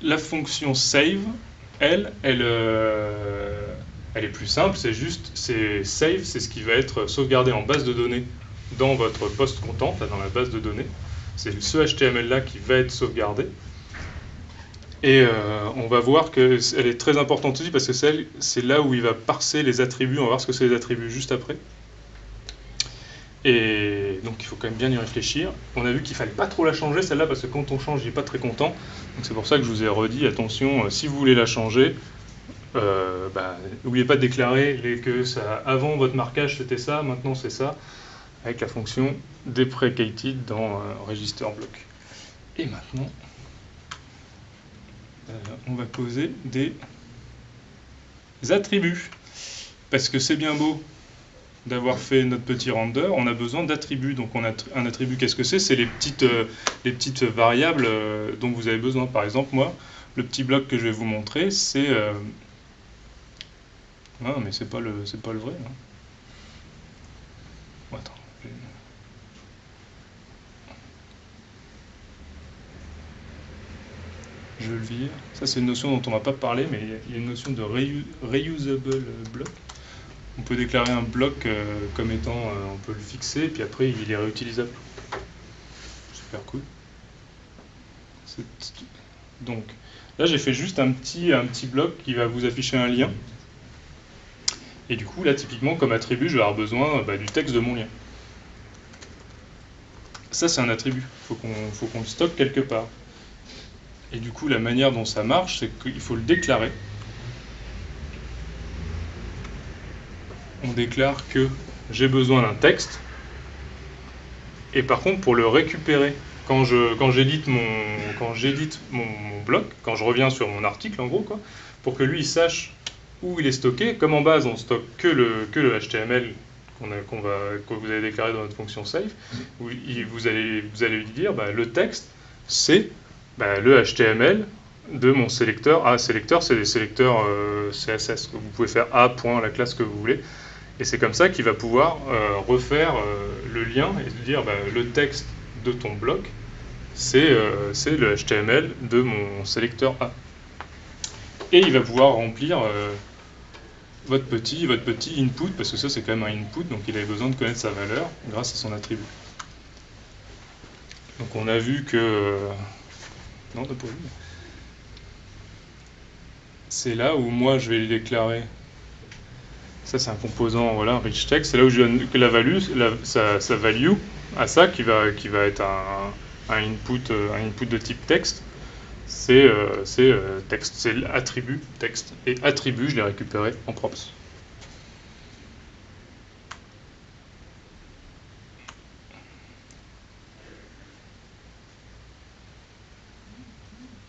La fonction save, elle est plus simple, c'est save, c'est ce qui va être sauvegardé en base de données dans votre post content, là, dans la base de données. C'est ce HTML-là qui va être sauvegardé. Et on va voir qu'elle est très importante aussi parce que c'est là où il va parser les attributs. On va voir ce que c'est les attributs juste après. Et donc il faut quand même bien y réfléchir. On a vu qu'il ne fallait pas trop la changer celle-là parce que quand on change, il n'est pas très content. Donc c'est pour ça que je vous ai redit, attention, si vous voulez la changer, n'oubliez pas de déclarer que avant votre marquage c'était ça, maintenant c'est ça, avec la fonction deprecated dans register block. Et maintenant, on va poser des attributs. Parce que c'est bien beau d'avoir fait notre petit render, on a besoin d'attributs. Donc on a un attribut, qu'est-ce que c'est? C'est les petites variables dont vous avez besoin. Par exemple, moi, le petit bloc que je vais vous montrer, c'est... Non, mais c'est pas le vrai. Hein. Attends. Je le vire. Ça, c'est une notion dont on va pas parler, mais il y a une notion de reusable block. On peut déclarer un bloc comme étant, on peut le fixer, et puis après, il est réutilisable. Super cool. Donc, là, j'ai fait juste un petit bloc qui va vous afficher un lien. Et du coup, là, typiquement, comme attribut, je vais avoir besoin du texte de mon lien. Ça, c'est un attribut. Faut qu'on le stocke quelque part. Et du coup, la manière dont ça marche, c'est qu'il faut le déclarer. On déclare que j'ai besoin d'un texte. Et par contre, pour le récupérer, quand j'édite mon bloc, quand je reviens sur mon article, en gros, quoi, pour que lui il sache où il est stocké, comme en base on stocke que le HTML que vous avez déclaré dans notre fonction save, vous allez lui dire le texte c'est le HTML de mon sélecteur. Sélecteur, c'est des sélecteurs CSS. Vous pouvez faire A, la classe que vous voulez. Et c'est comme ça qu'il va pouvoir refaire le lien et dire le texte de ton bloc, c'est le HTML de mon sélecteur A. Et il va pouvoir remplir votre petit input, parce que ça c'est quand même un input, donc il avait besoin de connaître sa valeur grâce à son attribut. Donc on a vu que... non, pas vu. C'est là où moi je vais lui déclarer... Ça, c'est un composant, voilà, rich text. C'est là où je donne que la value, sa value à ça, qui va être un input de type texte. C'est texte, c'est l'attribut texte. Et attribut, je l'ai récupéré en props.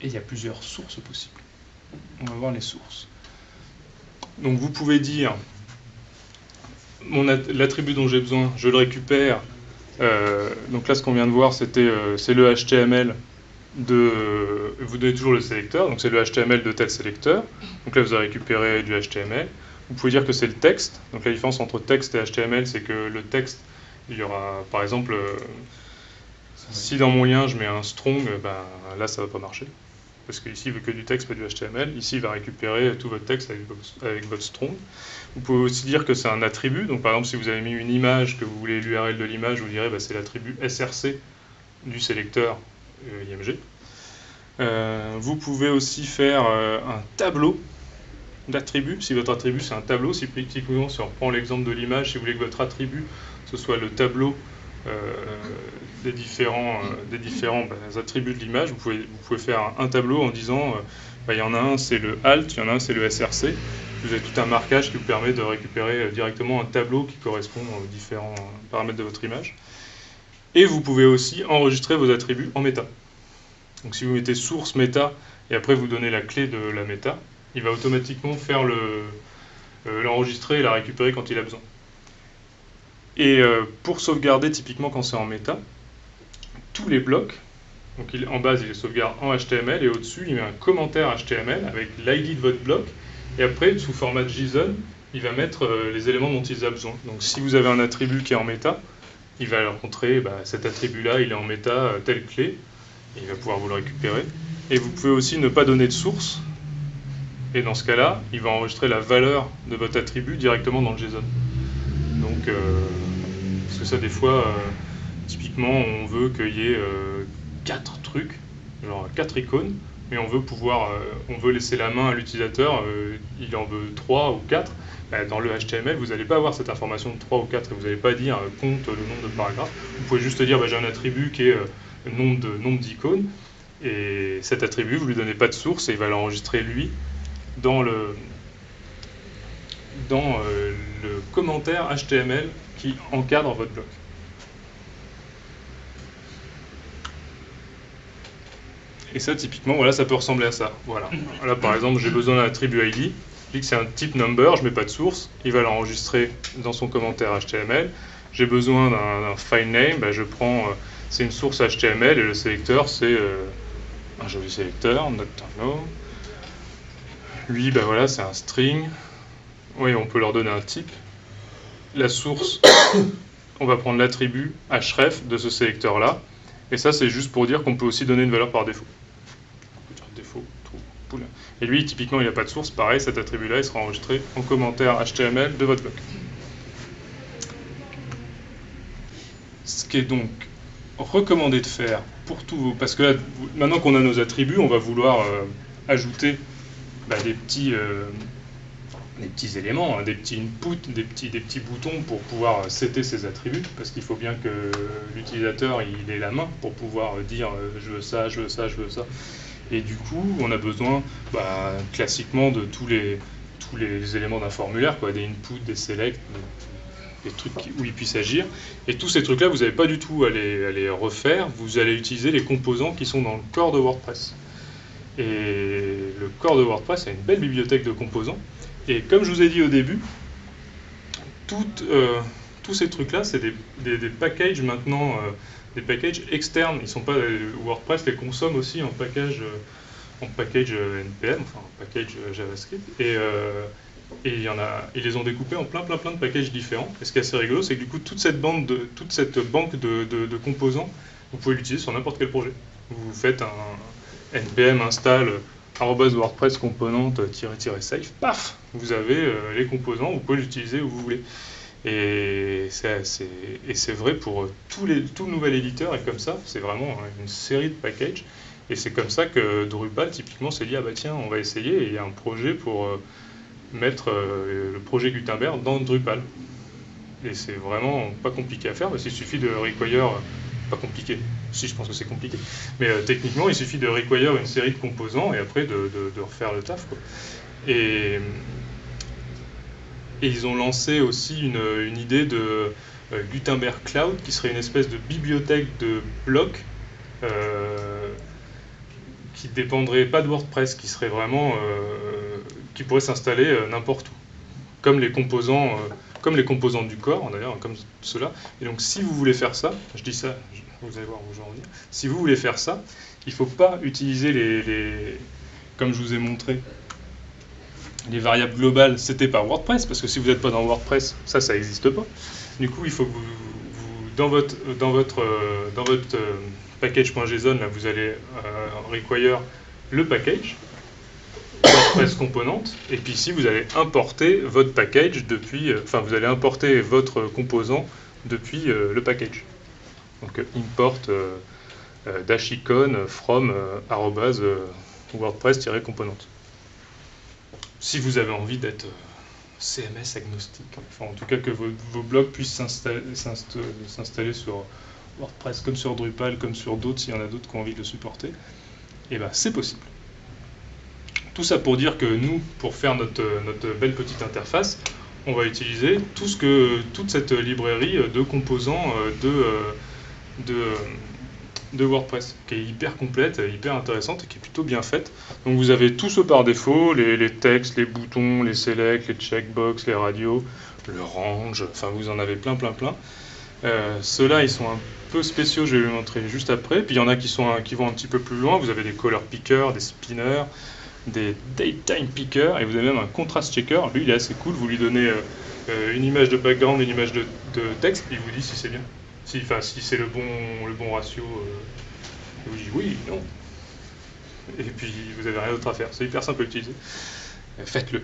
Et il y a plusieurs sources possibles. On va voir les sources. Donc vous pouvez dire... l'attribut dont j'ai besoin, je le récupère. Donc là, ce qu'on vient de voir, c'est le HTML de... Vous donnez toujours le sélecteur, donc c'est le HTML de tel sélecteur. Donc là, vous avez récupéré du HTML. Vous pouvez dire que c'est le texte. Donc la différence entre texte et HTML, c'est que le texte, il y aura, par exemple, si dans mon lien, je mets un strong, là, ça ne va pas marcher. Parce qu'ici, il veut que du texte, pas du HTML. Ici, il va récupérer tout votre texte avec votre strong. Vous pouvez aussi dire que c'est un attribut. Donc, par exemple, si vous avez mis une image, que vous voulez l'URL de l'image, vous direz c'est l'attribut src du sélecteur IMG. Vous pouvez aussi faire un tableau d'attributs. Si votre attribut, c'est un tableau, si on reprend l'exemple de l'image, si vous voulez que votre attribut, ce soit le tableau des différents attributs de l'image, vous pouvez faire un tableau en disant il y en a un c'est le alt, il y en a un c'est le src. Vous avez tout un marquage qui vous permet de récupérer directement un tableau qui correspond aux différents paramètres de votre image. Et vous pouvez aussi enregistrer vos attributs en méta. Donc si vous mettez source méta et après vous donnez la clé de la méta, il va automatiquement faire l'enregistrer et la récupérer quand il a besoin. Et pour sauvegarder, typiquement quand c'est en méta, tous les blocs, donc en base il les sauvegarde en HTML et au-dessus il met un commentaire HTML avec l'ID de votre bloc et après sous format JSON il va mettre les éléments dont il a besoin. Donc si vous avez un attribut qui est en méta, il va leur montrer cet attribut là il est en méta telle clé et il va pouvoir vous le récupérer. Et vous pouvez aussi ne pas donner de source et dans ce cas là il va enregistrer la valeur de votre attribut directement dans le JSON. Donc parce que ça des fois typiquement on veut qu'il y ait 4 trucs, genre 4 icônes, mais on veut laisser la main à l'utilisateur, il en veut 3 ou 4. Dans le HTML, vous n'allez pas avoir cette information de 3 ou 4, vous n'allez pas dire compte le nombre de paragraphes. Vous pouvez juste dire j'ai un attribut qui est nombre d'icônes, et cet attribut, vous ne lui donnez pas de source, et il va l'enregistrer lui dans le commentaire HTML qui encadre votre bloc. Et ça, typiquement, voilà, ça peut ressembler à ça. Voilà. Là, par exemple, j'ai besoin d'un attribut ID. Je dis que c'est un type number, je ne mets pas de source. Il va l'enregistrer dans son commentaire HTML. J'ai besoin d'un file name. Je prends, c'est une source HTML et le sélecteur, c'est un joli sélecteur, not. Lui, voilà, c'est un string. Oui, on peut leur donner un type. La source, on va prendre l'attribut href de ce sélecteur-là. Et ça, c'est juste pour dire qu'on peut aussi donner une valeur par défaut. Défaut. Et lui, typiquement, il n'a pas de source. Pareil, cet attribut-là, il sera enregistré en commentaire HTML de votre blog. Ce qui est donc recommandé de faire pour tous vos... Parce que là, maintenant qu'on a nos attributs, on va vouloir ajouter des petits éléments, hein, des petits inputs, des petits boutons pour pouvoir setter ces attributs, parce qu'il faut bien que l'utilisateur il ait la main pour pouvoir dire je veux ça, je veux ça, je veux ça. Et du coup, on a besoin classiquement de tous les éléments d'un formulaire, quoi, des inputs, des selects, des trucs où il puisse agir. Et tous ces trucs-là, vous n'avez pas du tout à les refaire, vous allez utiliser les composants qui sont dans le corps de WordPress. Et le corps de WordPress a une belle bibliothèque de composants. Et comme je vous ai dit au début, tous ces trucs-là, c'est des packages maintenant, des packages externes. Ils sont pas, WordPress les consomme aussi en package NPM, enfin en package JavaScript. Et ils les ont découpés en plein de packages différents. Et ce qui est assez rigolo, c'est que du coup, toute cette banque de composants, vous pouvez l'utiliser sur n'importe quel projet. Vous faites un npm install @WordPress componente --safe, paf, vous avez les composants, vous pouvez l'utiliser où vous voulez. Et c'est vrai pour tout nouvel éditeur, et comme ça, c'est vraiment une série de packages. Et c'est comme ça que Drupal, typiquement, s'est dit, ah bah tiens, on va essayer, et il y a un projet pour mettre le projet Gutenberg dans Drupal. Et c'est vraiment pas compliqué à faire, parce qu'il suffit de require, pas compliqué, si je pense que c'est compliqué, mais techniquement il suffit de require une série de composants et après de refaire le taf, quoi. Et ils ont lancé aussi une idée de Gutenberg Cloud, qui serait une espèce de bibliothèque de blocs qui ne dépendrait pas de WordPress, qui serait vraiment qui pourrait s'installer n'importe où, comme les composants du corps, d'ailleurs, comme cela. Et donc, si vous voulez faire ça, je dis ça, vous allez voir où je vais en venir. Si vous voulez faire ça, il ne faut pas utiliser comme je vous ai montré, les variables globales setées par WordPress, parce que si vous n'êtes pas dans WordPress, ça n'existe pas. Du coup, il faut que dans votre package.json, là, vous allez require le package WordPress componente, et puis ici vous allez importer votre package depuis, vous allez importer votre composant depuis le package. Donc import -icon from @wordpress-componente. Si vous avez envie d'être CMS agnostique, enfin en tout cas que vos blogs puissent s'installer sur WordPress comme sur Drupal, comme sur d'autres, s'il y en a d'autres qui ont envie de le supporter, et ben c'est possible. Tout ça pour dire que nous, pour faire notre belle petite interface, on va utiliser toute cette librairie de composants de WordPress, qui est hyper complète, hyper intéressante et qui est plutôt bien faite. Donc vous avez tout ce par défaut, les textes, les boutons, les selects, les checkbox, les radios, le range, enfin vous en avez plein. Ceux-là, ils sont un peu spéciaux, je vais vous montrer juste après. Puis il y en a qui vont un petit peu plus loin, vous avez des color pickers, des spinners, des datetime pickers, et vous avez même un contrast checker. Lui, il est assez cool, vous lui donnez une image de background, une image de texte, et il vous dit si c'est bien. Si c'est le bon ratio, il vous dit oui, non. Et puis vous n'avez rien d'autre à faire. C'est hyper simple à utiliser. Faites-le.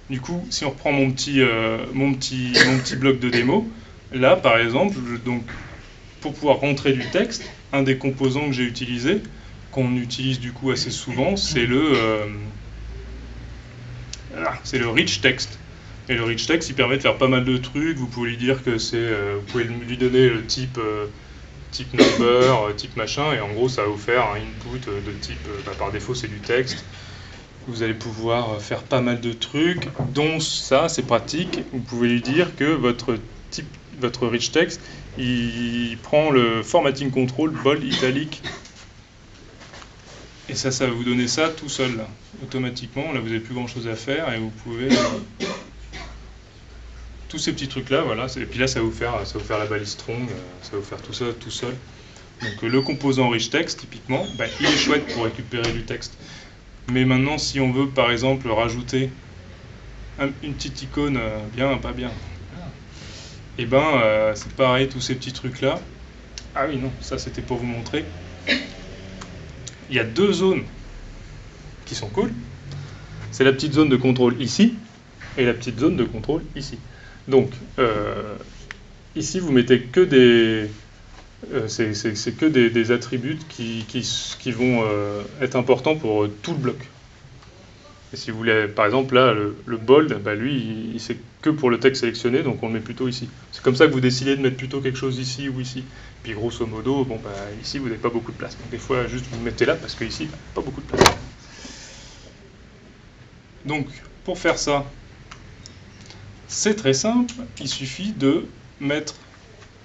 Du coup, si on reprend mon petit bloc de démo, là par exemple, donc, pour pouvoir rentrer du texte, un des composants que j'ai utilisé, qu'on utilise du coup assez souvent, c'est le rich text. Et le rich text, il permet de faire pas mal de trucs. Vous pouvez lui dire que vous pouvez lui donner le type number, type machin, et en gros ça va vous faire un input de type, par défaut c'est du texte. Vous allez pouvoir faire pas mal de trucs, dont ça, c'est pratique. Vous pouvez lui dire que votre rich text, il prend le formatting control, bold, italique. Et ça va vous donner ça tout seul, là, automatiquement. Là, vous n'avez plus grand chose à faire et vous pouvez. Tous ces petits trucs-là, voilà. Et puis là, ça va vous faire la balise strong, ça va vous faire tout ça tout seul. Donc le composant rich text, typiquement, il est chouette pour récupérer du texte. Mais maintenant, si on veut, par exemple, rajouter une petite icône bien, pas bien, Et ben c'est pareil, tous ces petits trucs-là. Ah oui, non, ça c'était pour vous montrer. Il y a deux zones qui sont cool. C'est la petite zone de contrôle ici et la petite zone de contrôle ici. Donc, ici, vous mettez que des... c'est que des attributs qui vont être importants pour tout le bloc. Et si vous voulez, par exemple, là, le bold, bah, lui, c'est que pour le texte sélectionné, donc on le met plutôt ici. C'est comme ça que vous décidez de mettre plutôt quelque chose ici ou ici. Puis grosso modo, bon, bah, ici, vous n'avez pas beaucoup de place. Donc des fois, juste vous le mettez là, parce qu'ici, pas beaucoup de place. Donc, pour faire ça, c'est très simple. Il suffit de mettre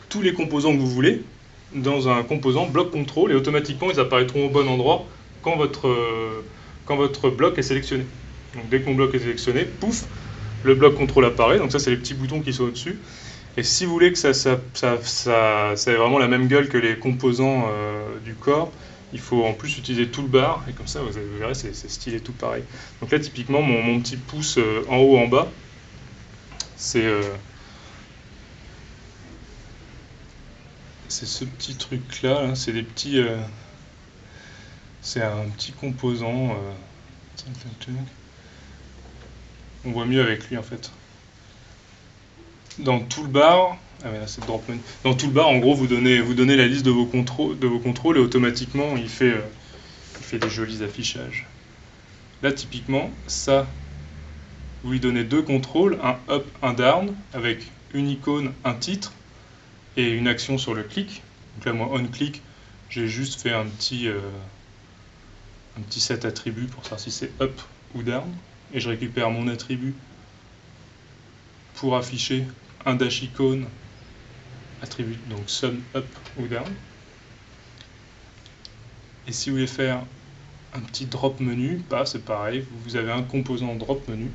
tous les composants que vous voulez dans un composant bloc contrôle, et automatiquement, ils apparaîtront au bon endroit quand votre bloc est sélectionné. Donc dès que mon bloc est sélectionné, pouf, le bloc contrôle apparaît. Donc ça, c'est les petits boutons qui sont au-dessus. Et si vous voulez que ça ait vraiment la même gueule que les composants du corps, il faut en plus utiliser toolbar. Et comme ça, vous verrez, c'est stylé tout pareil. Donc là, typiquement, mon petit pouce en haut, en bas, c'est ce petit truc-là. Là, c'est des petits... c'est un petit composant... on voit mieux avec lui en fait. Dans Toolbar, c'est drop menu. Dans Toolbar, en gros, vous donnez la liste de vos contrôles et automatiquement, il fait des jolis affichages. Là, typiquement, ça, vous lui donnez deux contrôles, un up, un down, avec une icône, un titre et une action sur le clic. Donc là, moi, on click, j'ai juste fait un petit set attribut pour savoir si c'est up ou down. Et je récupère mon attribut pour afficher un dash icône attribut, donc sum up ou down. Et si vous voulez faire un petit drop menu, c'est pareil, vous avez un composant drop menu.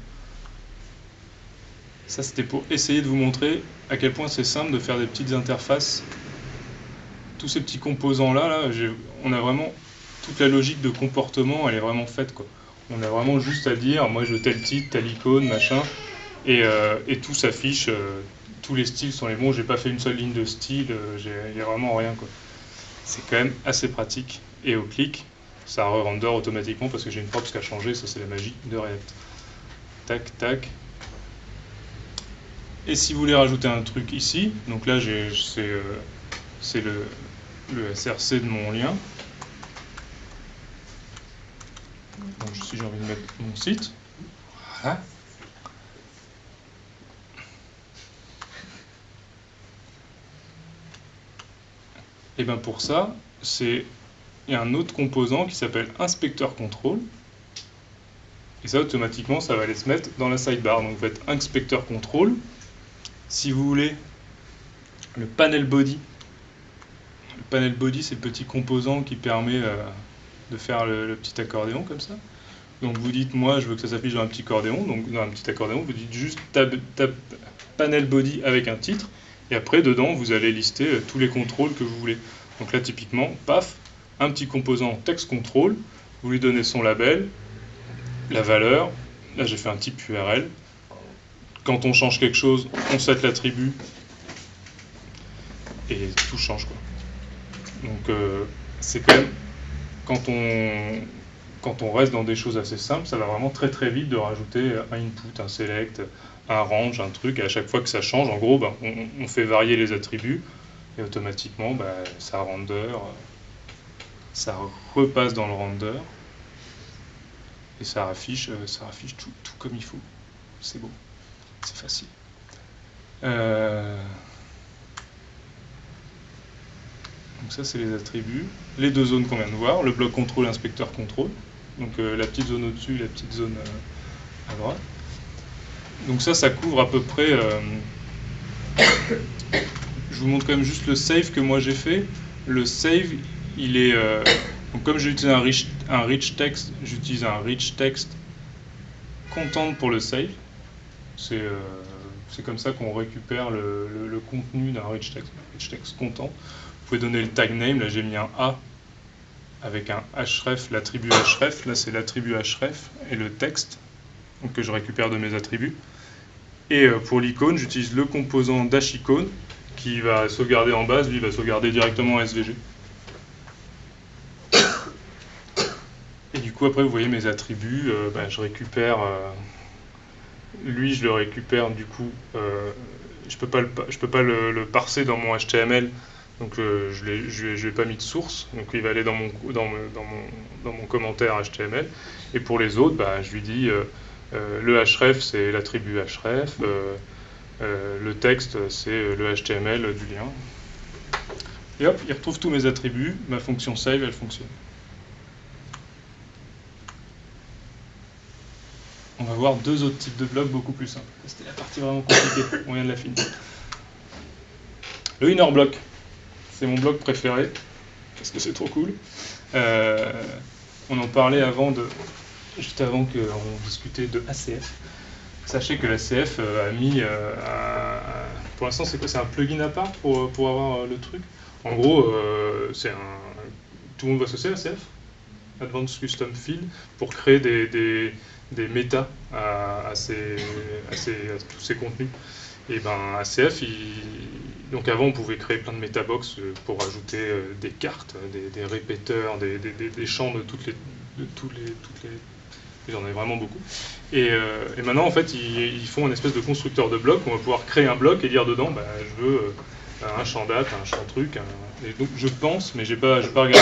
Ça, c'était pour essayer de vous montrer à quel point c'est simple de faire des petites interfaces. Tous ces petits composants là, on a vraiment toute la logique de comportement, elle est vraiment faite, quoi. On a vraiment juste à dire, moi je veux tel titre, telle icône, machin, et tout s'affiche, tous les styles sont les bons, j'ai pas fait une seule ligne de style, il n'y a vraiment rien, quoi. C'est quand même assez pratique. Et au clic, ça re-render automatiquement parce que j'ai une props qui a changé, ça c'est la magie de React. Tac, tac. Et si vous voulez rajouter un truc ici, donc là c'est le SRC de mon lien. Donc si j'ai envie de mettre mon site, voilà. Et bien pour ça, il y a un autre composant qui s'appelle inspecteur contrôle. Et ça, automatiquement, ça va aller se mettre dans la sidebar. Donc vous faites inspecteur contrôle. Si vous voulez, le panel body. Le panel body, c'est le petit composant qui permet de faire le petit accordéon comme ça. Donc vous dites, moi, je veux que ça s'affiche dans un petit accordéon. Donc dans un petit accordéon, vous dites juste tab panel body avec un titre. Et après, dedans, vous allez lister tous les contrôles que vous voulez. Donc là, typiquement, paf, un petit composant text control. Vous lui donnez son label, la valeur. Là, j'ai fait un type URL. Quand on change quelque chose, on set l'attribut. Et tout change, quoi. Donc c'est quand même, quand on reste dans des choses assez simples, ça va vraiment très très vite de rajouter un input, un select, un range, un truc, et à chaque fois que ça change, en gros, on fait varier les attributs, et automatiquement, ça render, ça repasse dans le render, et ça affiche tout comme il faut. C'est beau, c'est facile. Donc ça, c'est les attributs. Les deux zones qu'on vient de voir, le bloc contrôle, inspecteur contrôle. Donc la petite zone au-dessus, la petite zone à droite. Donc ça couvre à peu près... je vous montre quand même juste le save que moi j'ai fait. Le save, il est... donc comme j'ai utilisé un rich text, j'utilise un rich text content pour le save. C'est comme ça qu'on récupère le contenu d'un rich text content. Vous pouvez donner le tag name, là j'ai mis un A avec un href, l'attribut href, là c'est l'attribut href et le texte donc que je récupère de mes attributs. Et pour l'icône, j'utilise le composant dashIcone qui va sauvegarder en base, lui il va sauvegarder directement en SVG. Et du coup après vous voyez mes attributs, je récupère, lui je le récupère du coup, je peux pas le parser dans mon HTML, donc je l'ai pas mis de source, donc il va aller dans mon commentaire HTML. Et pour les autres, je lui dis le href c'est l'attribut href, le texte c'est le HTML du lien. Et hop, il retrouve tous mes attributs, ma fonction save elle fonctionne. On va voir deux autres types de blocs beaucoup plus simples. C'était la partie vraiment compliquée, on vient de la finir. Le inner block, c'est mon bloc préféré, parce que c'est trop cool. On en parlait juste avant qu'on discutait de ACF. Sachez que l'ACF a mis, pour l'instant c'est quoi? C'est un plugin à part pour avoir le truc. En gros, tout le monde va associer ACF, Advanced Custom Field, pour créer des méta à tous ces contenus. Et ACF, donc avant on pouvait créer plein de metabox pour ajouter des cartes, des répéteurs, des champs de toutes les j'en ai vraiment beaucoup. Et maintenant en fait ils font une espèce de constructeur de blocs, on va pouvoir créer un bloc et dire dedans je veux un champ date, un champ truc, et donc je pense, mais j'ai pas regardé,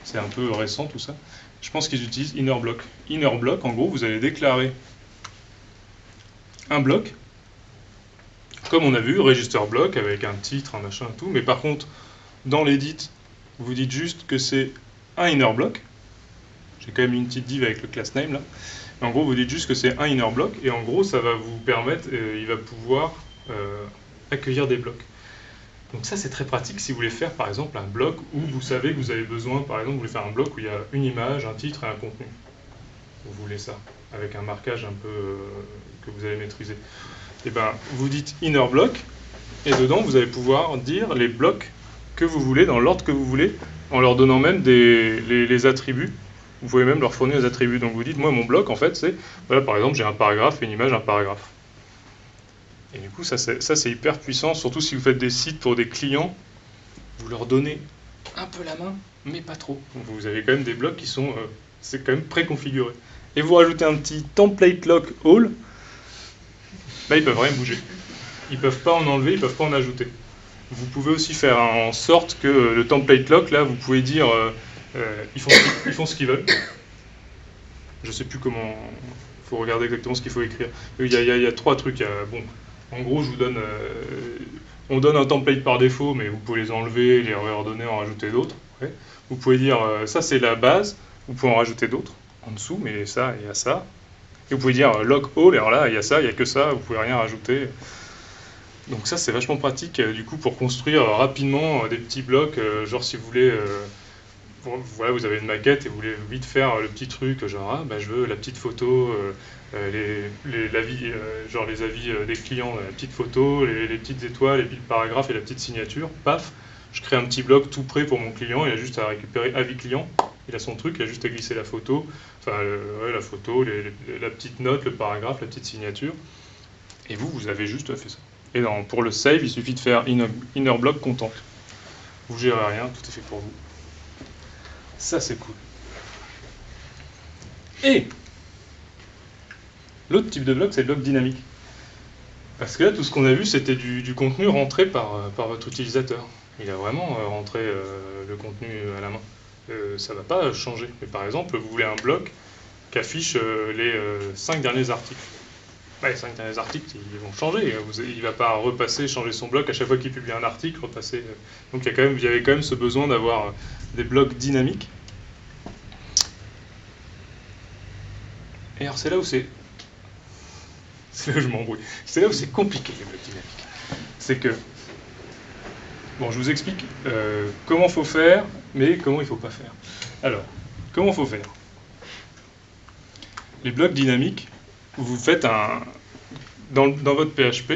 c'est un peu récent tout ça. Je pense qu'ils utilisent inner block. Inner block, en gros, vous allez déclarer un bloc, comme on a vu, register block avec un titre, un machin, tout. Mais par contre, dans l'edit, vous dites juste que c'est un inner block. J'ai quand même une petite div avec le class name là. Et en gros, vous dites juste que c'est un inner block, et en gros, ça va vous permettre, il va pouvoir accueillir des blocs. Donc ça c'est très pratique si vous voulez faire par exemple un bloc où vous savez que vous avez besoin, par exemple vous voulez faire un bloc où il y a une image, un titre et un contenu. Vous voulez ça, avec un marquage un peu que vous allez maîtriser. Et vous dites inner block, et dedans vous allez pouvoir dire les blocs que vous voulez, dans l'ordre que vous voulez, en leur donnant même les attributs. Vous pouvez même leur fournir les attributs. Donc vous dites, moi mon bloc en fait c'est, voilà par exemple j'ai un paragraphe, une image, un paragraphe. Et du coup, ça c'est hyper puissant, surtout si vous faites des sites pour des clients, vous leur donnez un peu la main, mais pas trop. Donc vous avez quand même des blocs qui sont, c'est quand même préconfiguré. Et vous rajoutez un petit template lock all, là ils peuvent rien bouger. Ils peuvent pas en enlever, ils peuvent pas en ajouter. Vous pouvez aussi faire en sorte que le template lock, là vous pouvez dire, ils font ce qu'ils veulent. Je sais plus comment, il faut regarder exactement ce qu'il faut écrire. Il y a trois trucs, en gros, on donne un template par défaut, mais vous pouvez les enlever, les réordonner, en rajouter d'autres. Ouais. Vous pouvez dire, ça c'est la base, vous pouvez en rajouter d'autres en dessous, mais ça, il y a ça. Et vous pouvez dire lock all, et alors là, il y a ça, il n'y a que ça, vous pouvez rien rajouter. Donc ça, c'est vachement pratique, du coup, pour construire rapidement des petits blocs, genre si vous voulez... voilà, vous avez une maquette et vous voulez vite faire le petit truc, genre je veux la petite photo, les avis des clients, la petite photo, les petites étoiles, et puis le paragraphe et la petite signature, paf, je crée un petit bloc tout prêt pour mon client, il a juste à récupérer avis client, il a son truc, il a juste à glisser la photo, la photo, la petite note, le paragraphe, la petite signature, et vous avez juste fait ça. Et pour le save, il suffit de faire inner block content. Vous gérez rien, tout est fait pour vous. Ça, c'est cool. Et l'autre type de bloc, c'est le bloc dynamique. Parce que là, tout ce qu'on a vu, c'était du contenu rentré par votre utilisateur. Il a vraiment rentré le contenu à la main. Ça ne va pas changer. Mais par exemple, vous voulez un bloc qui affiche les 5 derniers articles. Les 5 derniers articles, ils vont changer. Il ne va pas repasser, changer son bloc à chaque fois qu'il publie un article, repasser. Donc il y avait quand même ce besoin d'avoir des blocs dynamiques. Et alors c'est là où c'est là où je m'embrouille. C'est là où c'est compliqué les blocs dynamiques. C'est que, bon, je vous explique comment il faut faire, mais comment il ne faut pas faire. Alors, comment il faut faire? Les blocs dynamiques, vous faites dans votre PHP,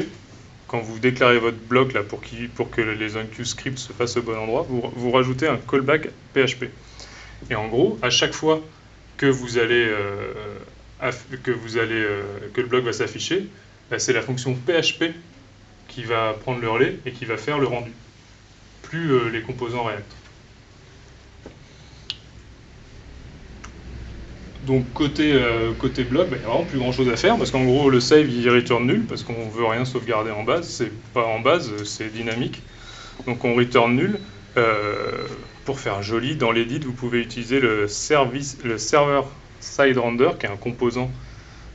quand vous déclarez votre bloc là, pour que les enqueueScripts se fassent au bon endroit, vous rajoutez un callback PHP. Et en gros, à chaque fois que le bloc va s'afficher, c'est la fonction PHP qui va prendre le relais et qui va faire le rendu, plus les composants React. Donc côté blog, il n'y a vraiment plus grand chose à faire parce qu'en gros le save il return nul parce qu'on ne veut rien sauvegarder en base, c'est pas en base, c'est dynamique. Donc on return nul. Pour faire joli, dans l'edit vous pouvez utiliser le server side render qui est un composant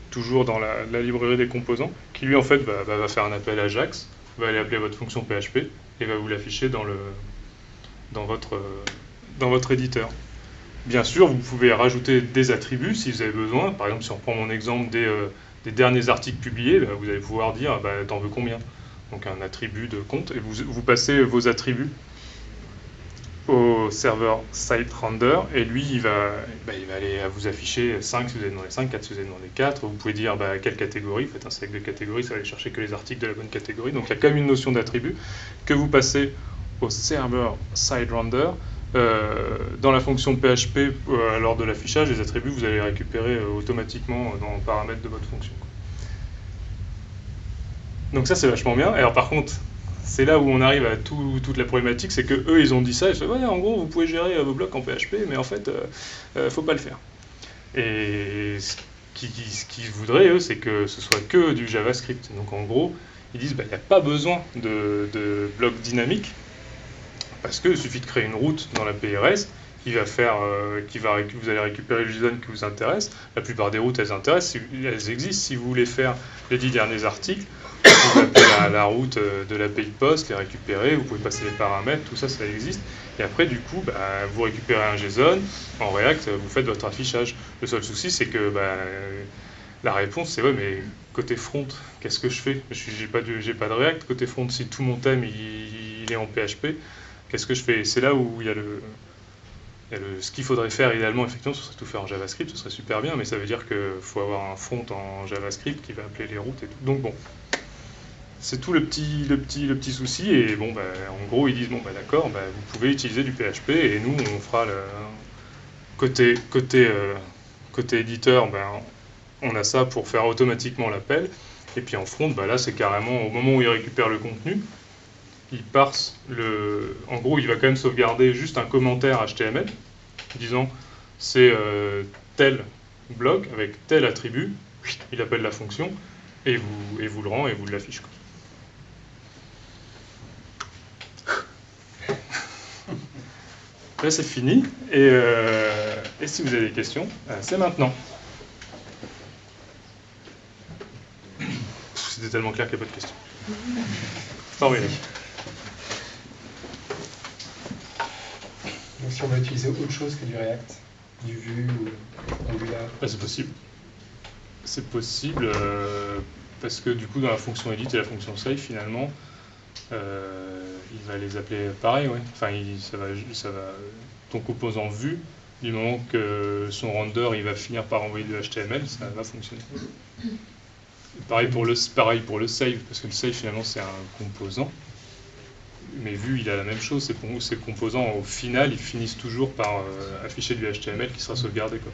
toujours dans la librairie des composants qui lui en fait va faire un appel à Ajax, va aller appeler votre fonction PHP et va vous l'afficher dans votre éditeur. Bien sûr, vous pouvez rajouter des attributs si vous avez besoin. Par exemple, si on prend mon exemple des derniers articles publiés, vous allez pouvoir dire t'en veux combien. Donc un attribut de compte, et vous passez vos attributs au serveur site render, et lui il va aller vous afficher 5 si vous avez demandé 5, 4 si vous avez demandé 4. Vous pouvez dire quelle catégorie, vous faites un select de catégorie, ça va aller chercher que les articles de la bonne catégorie. Donc il y a quand même une notion d'attribut que vous passez au serveur side render. Dans la fonction PHP, lors de l'affichage, les attributs, vous allez les récupérer automatiquement dans le paramètre de votre fonction. Donc ça, c'est vachement bien. Alors par contre, c'est là où on arrive à toute la problématique, c'est que eux, ils ont dit ça, ils font, ouais, en gros, vous pouvez gérer vos blocs en PHP, mais en fait, faut pas le faire. Et ce qu'ils voudraient, eux, c'est que ce soit que du JavaScript. Donc en gros, ils disent, il n'y a pas besoin de blocs dynamiques, parce qu'il suffit de créer une route dans la PRS qui va faire, vous allez récupérer le JSON qui vous intéresse. La plupart des routes, elles existent. Si vous voulez faire les 10 derniers articles, vous appelez la route de l'API Post, les récupérer, vous pouvez passer les paramètres, tout ça, ça existe. Et après, du coup, vous récupérez un JSON, en React, vous faites votre affichage. Le seul souci, c'est que la réponse, c'est ouais, mais côté front, qu'est-ce que je fais? J'ai pas de React côté front. Si tout mon thème il est en PHP, qu'est-ce que je fais? C'est là où il y a ce qu'il faudrait faire idéalement, effectivement, ce serait tout faire en JavaScript, ce serait super bien, mais ça veut dire qu'il faut avoir un front en JavaScript qui va appeler les routes et tout. Donc bon, c'est tout le petit souci, et bon, en gros, ils disent, bon, d'accord, vous pouvez utiliser du PHP, et nous, on fera le côté éditeur, on a ça pour faire automatiquement l'appel, et puis en front, là, c'est carrément, au moment où il récupère le contenu, il parse en gros, il va quand même sauvegarder juste un commentaire HTML, disant, c'est tel bloc avec tel attribut, il appelle la fonction, et vous le rend, et vous l'affiche. Là, c'est fini. Et si vous avez des questions, c'est maintenant. C'était tellement clair qu'il n'y a pas de questions. Formidable. Donc si on va utiliser autre chose que du React, du Vue ou Angular. C'est possible. C'est possible parce que du coup, dans la fonction edit et la fonction save, finalement, il va les appeler pareil, ouais. Enfin, ça va ton composant vue, du moment que son render il va finir par envoyer de HTML, ça va fonctionner. Pareil pour le save, parce que le save finalement c'est un composant, mais vue il a la même chose, ces composants au final ils finissent toujours par afficher du HTML qui sera sauvegardé, quoi.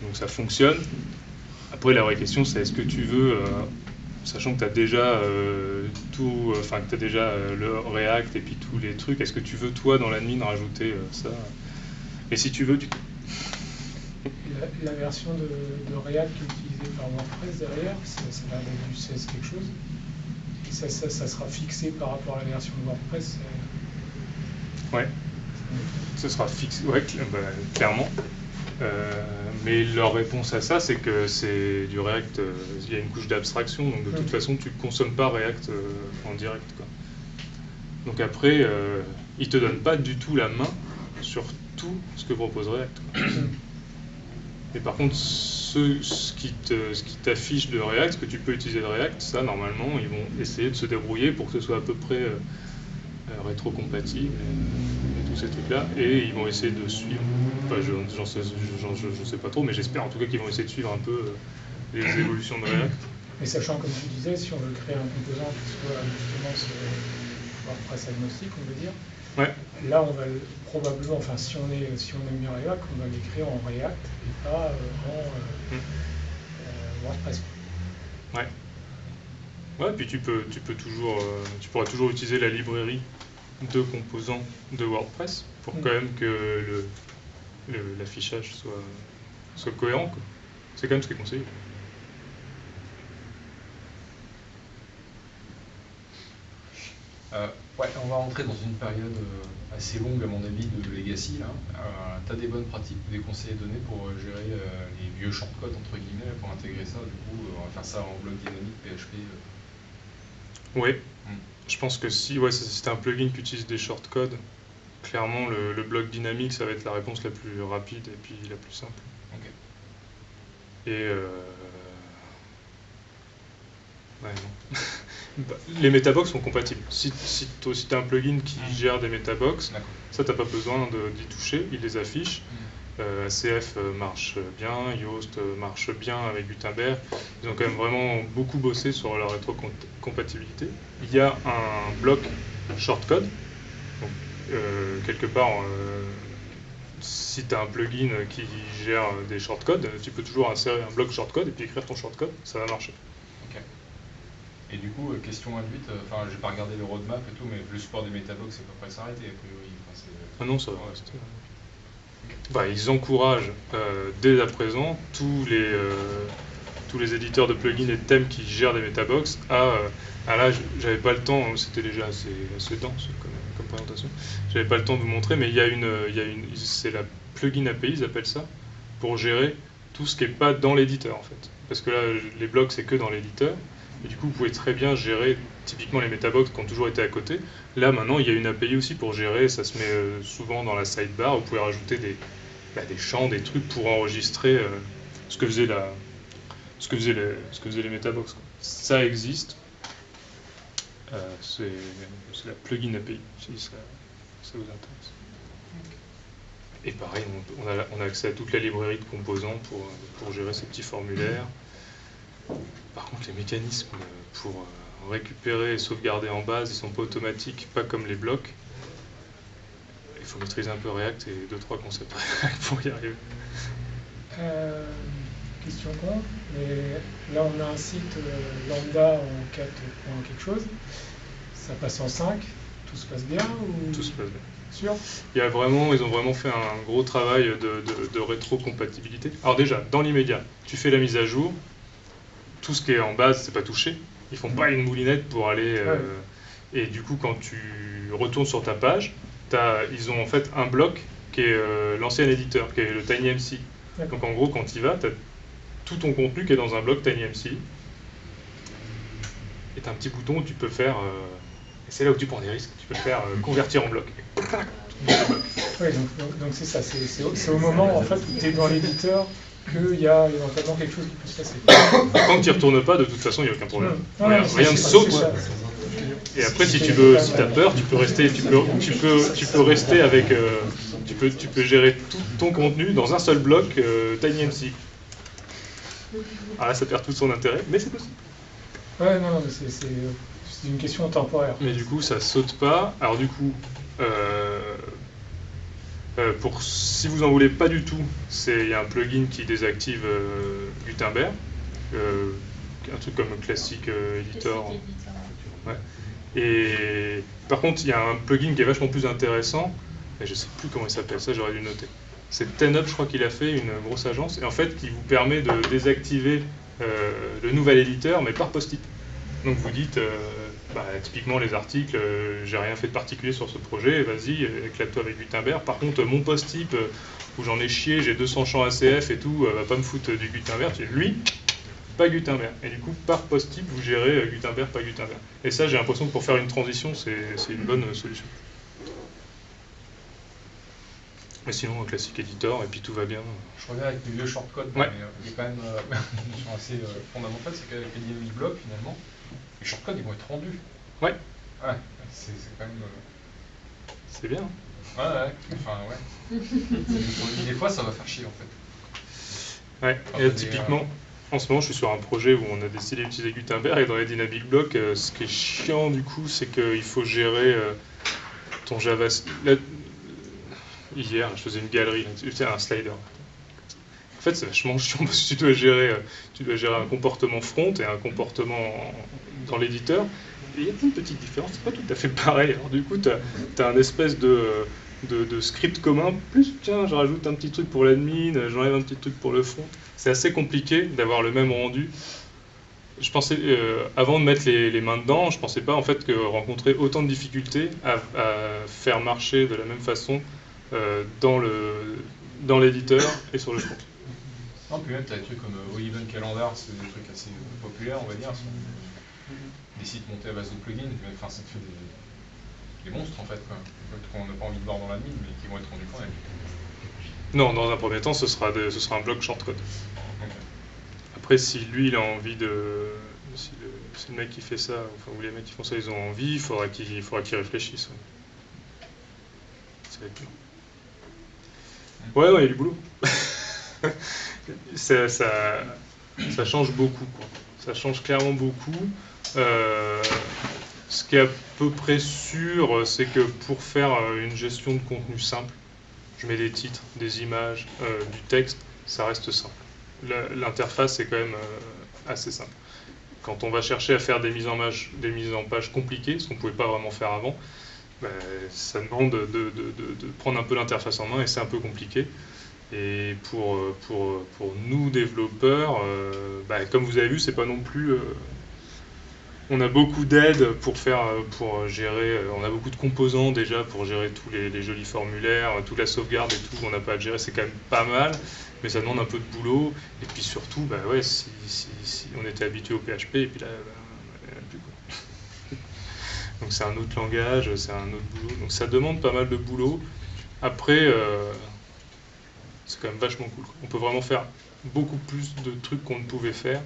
Donc ça fonctionne. Après la vraie question c'est est-ce que tu veux sachant que tu as déjà que tu as déjà le React et puis tous les trucs, est-ce que tu veux toi dans l'admin rajouter ça? Et si tu veux, La version de React utilisée par WordPress derrière, ça va avec du CS quelque chose. Et ça sera fixé par rapport à la version de WordPress. Ouais. Ce sera fixé, ouais, clairement. Mais leur réponse à ça, c'est que c'est du React, il y a une couche d'abstraction, donc de toute façon, tu ne consommes pas React en direct, quoi. Donc après, ils ne te donnent pas du tout la main sur tout ce que propose React, quoi. Et par contre, ce qui t'affiche de React, ce que tu peux utiliser de React, ça, normalement, ils vont essayer de se débrouiller pour que ce soit à peu près rétro-compatible et tous ces trucs-là, et ils vont essayer de suivre. Enfin, je sais pas trop, mais j'espère en tout cas qu'ils vont essayer de suivre un peu les évolutions de React. Et sachant, comme tu disais, si on veut créer un composant qui soit justement WordPress agnostique, on veut dire, ouais. Là on va probablement, enfin si on aime bien React, on va l'écrire en React et pas en WordPress. Ouais. Ouais, puis tu pourras toujours utiliser la librairie de composants de WordPress pour quand même que l'affichage soit cohérent, quoi. C'est quand même ce qui est conseillé. Ouais, on va rentrer dans une période assez longue, à mon avis, de legacy. Tu as des bonnes pratiques, des conseils à donner pour gérer les vieux shortcodes, entre guillemets, pour intégrer ça. Du coup, on va faire ça en bloc dynamique, PHP. Oui, je pense que si tu as un plugin qui utilise des shortcodes, clairement, le bloc dynamique, ça va être la réponse la plus rapide et puis la plus simple. Ok. Et ouais, non. Les metabox sont compatibles. Si tu as un plugin qui gère des metabox, ça, tu n'as pas besoin d'y toucher, il les affiche. ACF marche bien, Yoast marche bien avec Gutenberg. Ils ont quand même vraiment beaucoup bossé sur leur rétrocompatibilité. Il y a un bloc shortcode. Donc, quelque part, si tu as un plugin qui gère des shortcodes, tu peux toujours insérer un bloc shortcode et puis écrire ton shortcode, ça va marcher. Ok. Et du coup, question induite, enfin, j'ai pas regardé le roadmap et tout, mais le support des metabox, c'est pas prêt de s'arrêter, a priori. Enfin, ah non, ça va rester. Bah, ils encouragent dès à présent tous les éditeurs de plugins et de thèmes qui gèrent des metabox là, j'avais pas le temps, c'était déjà assez dense comme présentation. J'avais pas le temps de vous montrer, mais c'est la plugin API, ils appellent ça, pour gérer tout ce qui est pas dans l'éditeur en fait. Parce que là, les blocs c'est que dans l'éditeur. Et du coup, vous pouvez très bien gérer typiquement les metabox qui ont toujours été à côté. Là, maintenant, il y a une API aussi pour gérer, ça se met souvent dans la sidebar. Vous pouvez rajouter des champs, des trucs pour enregistrer ce que faisaient les metabox, quoi. Ça existe. C'est la plugin API, si ça vous intéresse. Et pareil, on a accès à toute la librairie de composants pour gérer ces petits formulaires. Par contre, les mécanismes pour récupérer et sauvegarder en base, ils ne sont pas automatiques, pas comme les blocs. Il faut maîtriser un peu React et 2-3 concepts React pour y arriver. Question con, mais là on a un site lambda en 4 points quelque chose, ça passe en 5, tout se passe bien ou... Tout se passe bien. Sûr ? Ils ont vraiment fait un gros travail de rétrocompatibilité. Alors déjà, dans l'immédiat, tu fais la mise à jour, tout ce qui est en base, c'est pas touché. Ils font pas une moulinette pour aller... Et du coup, quand tu retournes sur ta page, ils ont en fait un bloc qui est l'ancien éditeur, qui est le TinyMC. Donc en gros, quand tu y vas, tu as tout ton contenu qui est dans un bloc TinyMC. Et tu as un petit bouton où tu peux faire... et c'est là où tu prends des risques. Tu peux faire convertir en bloc. Oui, donc c'est ça. C'est au moment en fait, où tu es dans l'éditeur qu'il y a éventuellement quelque chose qui peut se passer. Tant que tu n'y retournes pas, de toute façon, il n'y a aucun problème. Rien ne saute. Et après, si tu as peur, tu peux rester avec... tu peux gérer tout ton contenu dans un seul bloc TinyMC. Alors là, ça perd tout son intérêt, mais c'est possible. Ouais, non, mais c'est une question temporaire. Mais du coup, ça saute pas. Alors du coup, si vous en voulez pas du tout, il y a un plugin qui désactive Gutenberg, un truc comme Classic Editor. Ouais. Et par contre, il y a un plugin qui est vachement plus intéressant, et je sais plus comment il s'appelle, ça j'aurais dû noter. C'est 10up, je crois qu'il a fait, une grosse agence, et en fait qui vous permet de désactiver le nouvel éditeur, mais par post-it. Donc vous dites, typiquement les articles, j'ai rien fait de particulier sur ce projet, vas-y, éclate-toi avec Gutenberg. Par contre, mon post-it, où j'en ai chié, j'ai 200 champs ACF et tout, va pas me foutre du Gutenberg, lui, pas Gutenberg. Et du coup, par post-it, vous gérez Gutenberg, pas Gutenberg. Et ça, j'ai l'impression que pour faire une transition, c'est une bonne solution. Mais sinon, un classique éditeur, et puis tout va bien. Je reviens avec les vieux shortcodes, mais il y a quand même ils sont assez fondamentaux, c'est qu'avec les dynamic blocks, finalement, les shortcodes, ils vont être rendus. Ouais. Ouais, c'est quand même... C'est bien. Des fois, ça va faire chier, en fait. Ouais, et typiquement, en ce moment, je suis sur un projet où on a décidé d'utiliser Gutenberg, et dans les dynamic blocks, ce qui est chiant, du coup, c'est qu'il faut gérer ton JavaScript. Hier, je faisais une galerie, c'est un slider. En fait, c'est vachement chiant parce que tu dois gérer un comportement front et un comportement dans l'éditeur. Et il y a plein de petites différences, c'est pas tout à fait pareil. Alors du coup, tu as un espèce de script commun, plus tiens, je rajoute un petit truc pour l'admin, j'enlève un petit truc pour le front. C'est assez compliqué d'avoir le même rendu. Je pensais, avant de mettre les mains dedans, je pensais pas en fait que rencontrer autant de difficultés à faire marcher de la même façon dans l'éditeur et sur le front. Non, puis même, tu as des trucs comme Event Calendar, c'est des trucs assez populaires, on va dire. Des sites montés à base de plugins, enfin, ça te fait des monstres en fait, quoi. Qu'on n'a pas envie de voir dans l'admin, mais qui vont être rendus quand même. Non, dans un premier temps, ce sera un bloc shortcode. Okay. Après, si lui, il a envie de... Si le mec qui fait ça, enfin, ou les mecs qui font ça, ils ont envie, il faudra qu'ils réfléchissent. Ça va être bien. Ouais, il y a du boulot. ça change beaucoup, quoi. Ça change clairement beaucoup. Ce qui est à peu près sûr, c'est que pour faire une gestion de contenu simple, je mets des titres, des images, du texte, ça reste simple. L'interface est quand même assez simple. Quand on va chercher à faire des mises en page compliquées, ce qu'on ne pouvait pas vraiment faire avant, ça demande de prendre un peu l'interface en main et c'est un peu compliqué. Et pour nous développeurs, comme vous avez vu, c'est pas non plus. On a beaucoup d'aides pour gérer. On a beaucoup de composants déjà pour gérer tous les jolis formulaires, toute la sauvegarde et tout. On n'a pas à gérer, c'est quand même pas mal, mais ça demande un peu de boulot. Et puis surtout, si on était habitué au PHP, et puis là, il n'y en a plus quoi. Donc c'est un autre langage, c'est un autre boulot. Donc ça demande pas mal de boulot. Après. C'est quand même vachement cool. On peut vraiment faire beaucoup plus de trucs qu'on ne pouvait faire.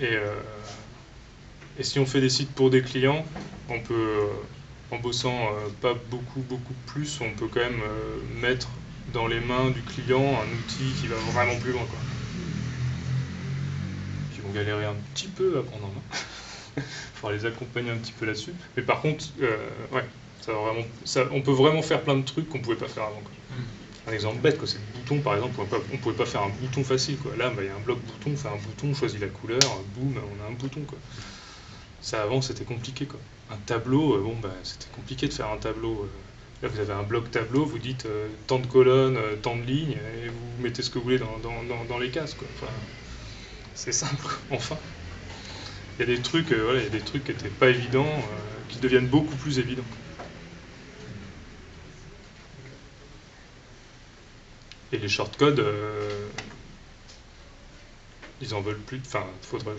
Et si on fait des sites pour des clients, on peut, en bossant pas beaucoup plus, on peut quand même mettre dans les mains du client un outil qui va vraiment plus loin, quoi. Qui vont galérer un petit peu à prendre en main. Il faudra les accompagner un petit peu là-dessus. Mais par contre, on peut vraiment faire plein de trucs qu'on ne pouvait pas faire avant, quoi. Un exemple bête, c'est le bouton par exemple, on pouvait pas faire un bouton facile, quoi. Là, il y a un bloc bouton, on fait un bouton, on choisit la couleur, boum, on a un bouton, quoi. Ça avant c'était compliqué, quoi. Un tableau, c'était compliqué de faire un tableau. Là vous avez un bloc tableau, vous dites tant de colonnes, tant de lignes, et vous mettez ce que vous voulez dans les cases, quoi. Enfin, c'est simple, quoi. Enfin. Il y a des trucs, il y a des trucs qui n'étaient pas évidents, qui deviennent beaucoup plus évidents. Et les shortcodes, ils en veulent plus. Enfin, faudra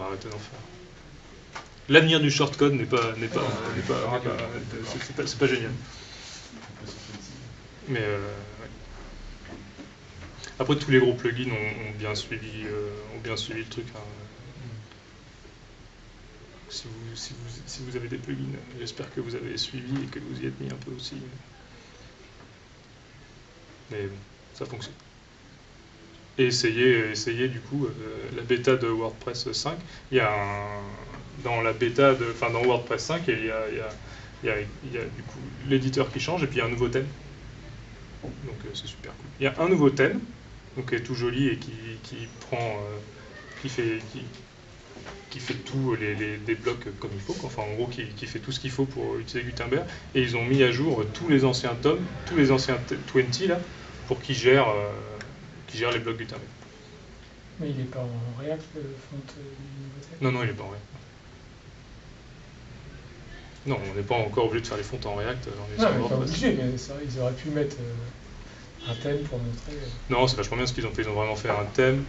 arrêter d'en faire. L'avenir du shortcode c'est pas génial. Mais après, tous les gros plugins ont bien suivi le truc. Hein. Si vous avez des plugins, j'espère que vous avez suivi et que vous y êtes mis un peu aussi. Mais bon, ça fonctionne. Et essayez du coup la bêta de WordPress 5. Il y a dans WordPress 5, il y a du coup l'éditeur qui change et puis il y a un nouveau thème. Donc c'est super cool. Il y a un nouveau thème, donc qui est tout joli et qui fait tous les blocs comme il faut, enfin en gros qui fait tout ce qu'il faut pour utiliser Gutenberg. Et ils ont mis à jour tous les anciens tomes, tous les anciens 20 là, pour qu'ils gèrent les blocs Gutenberg. Mais il n'est pas en React, le font du nouveau thème ? Non, il n'est pas en React. Non, on n'est pas encore obligé de faire les fontes en React. Non, mais pas obligé, mais c'est vrai, ils auraient pu mettre un thème pour montrer... Non, c'est vachement bien ce qu'ils ont fait. Ils ont vraiment fait un thème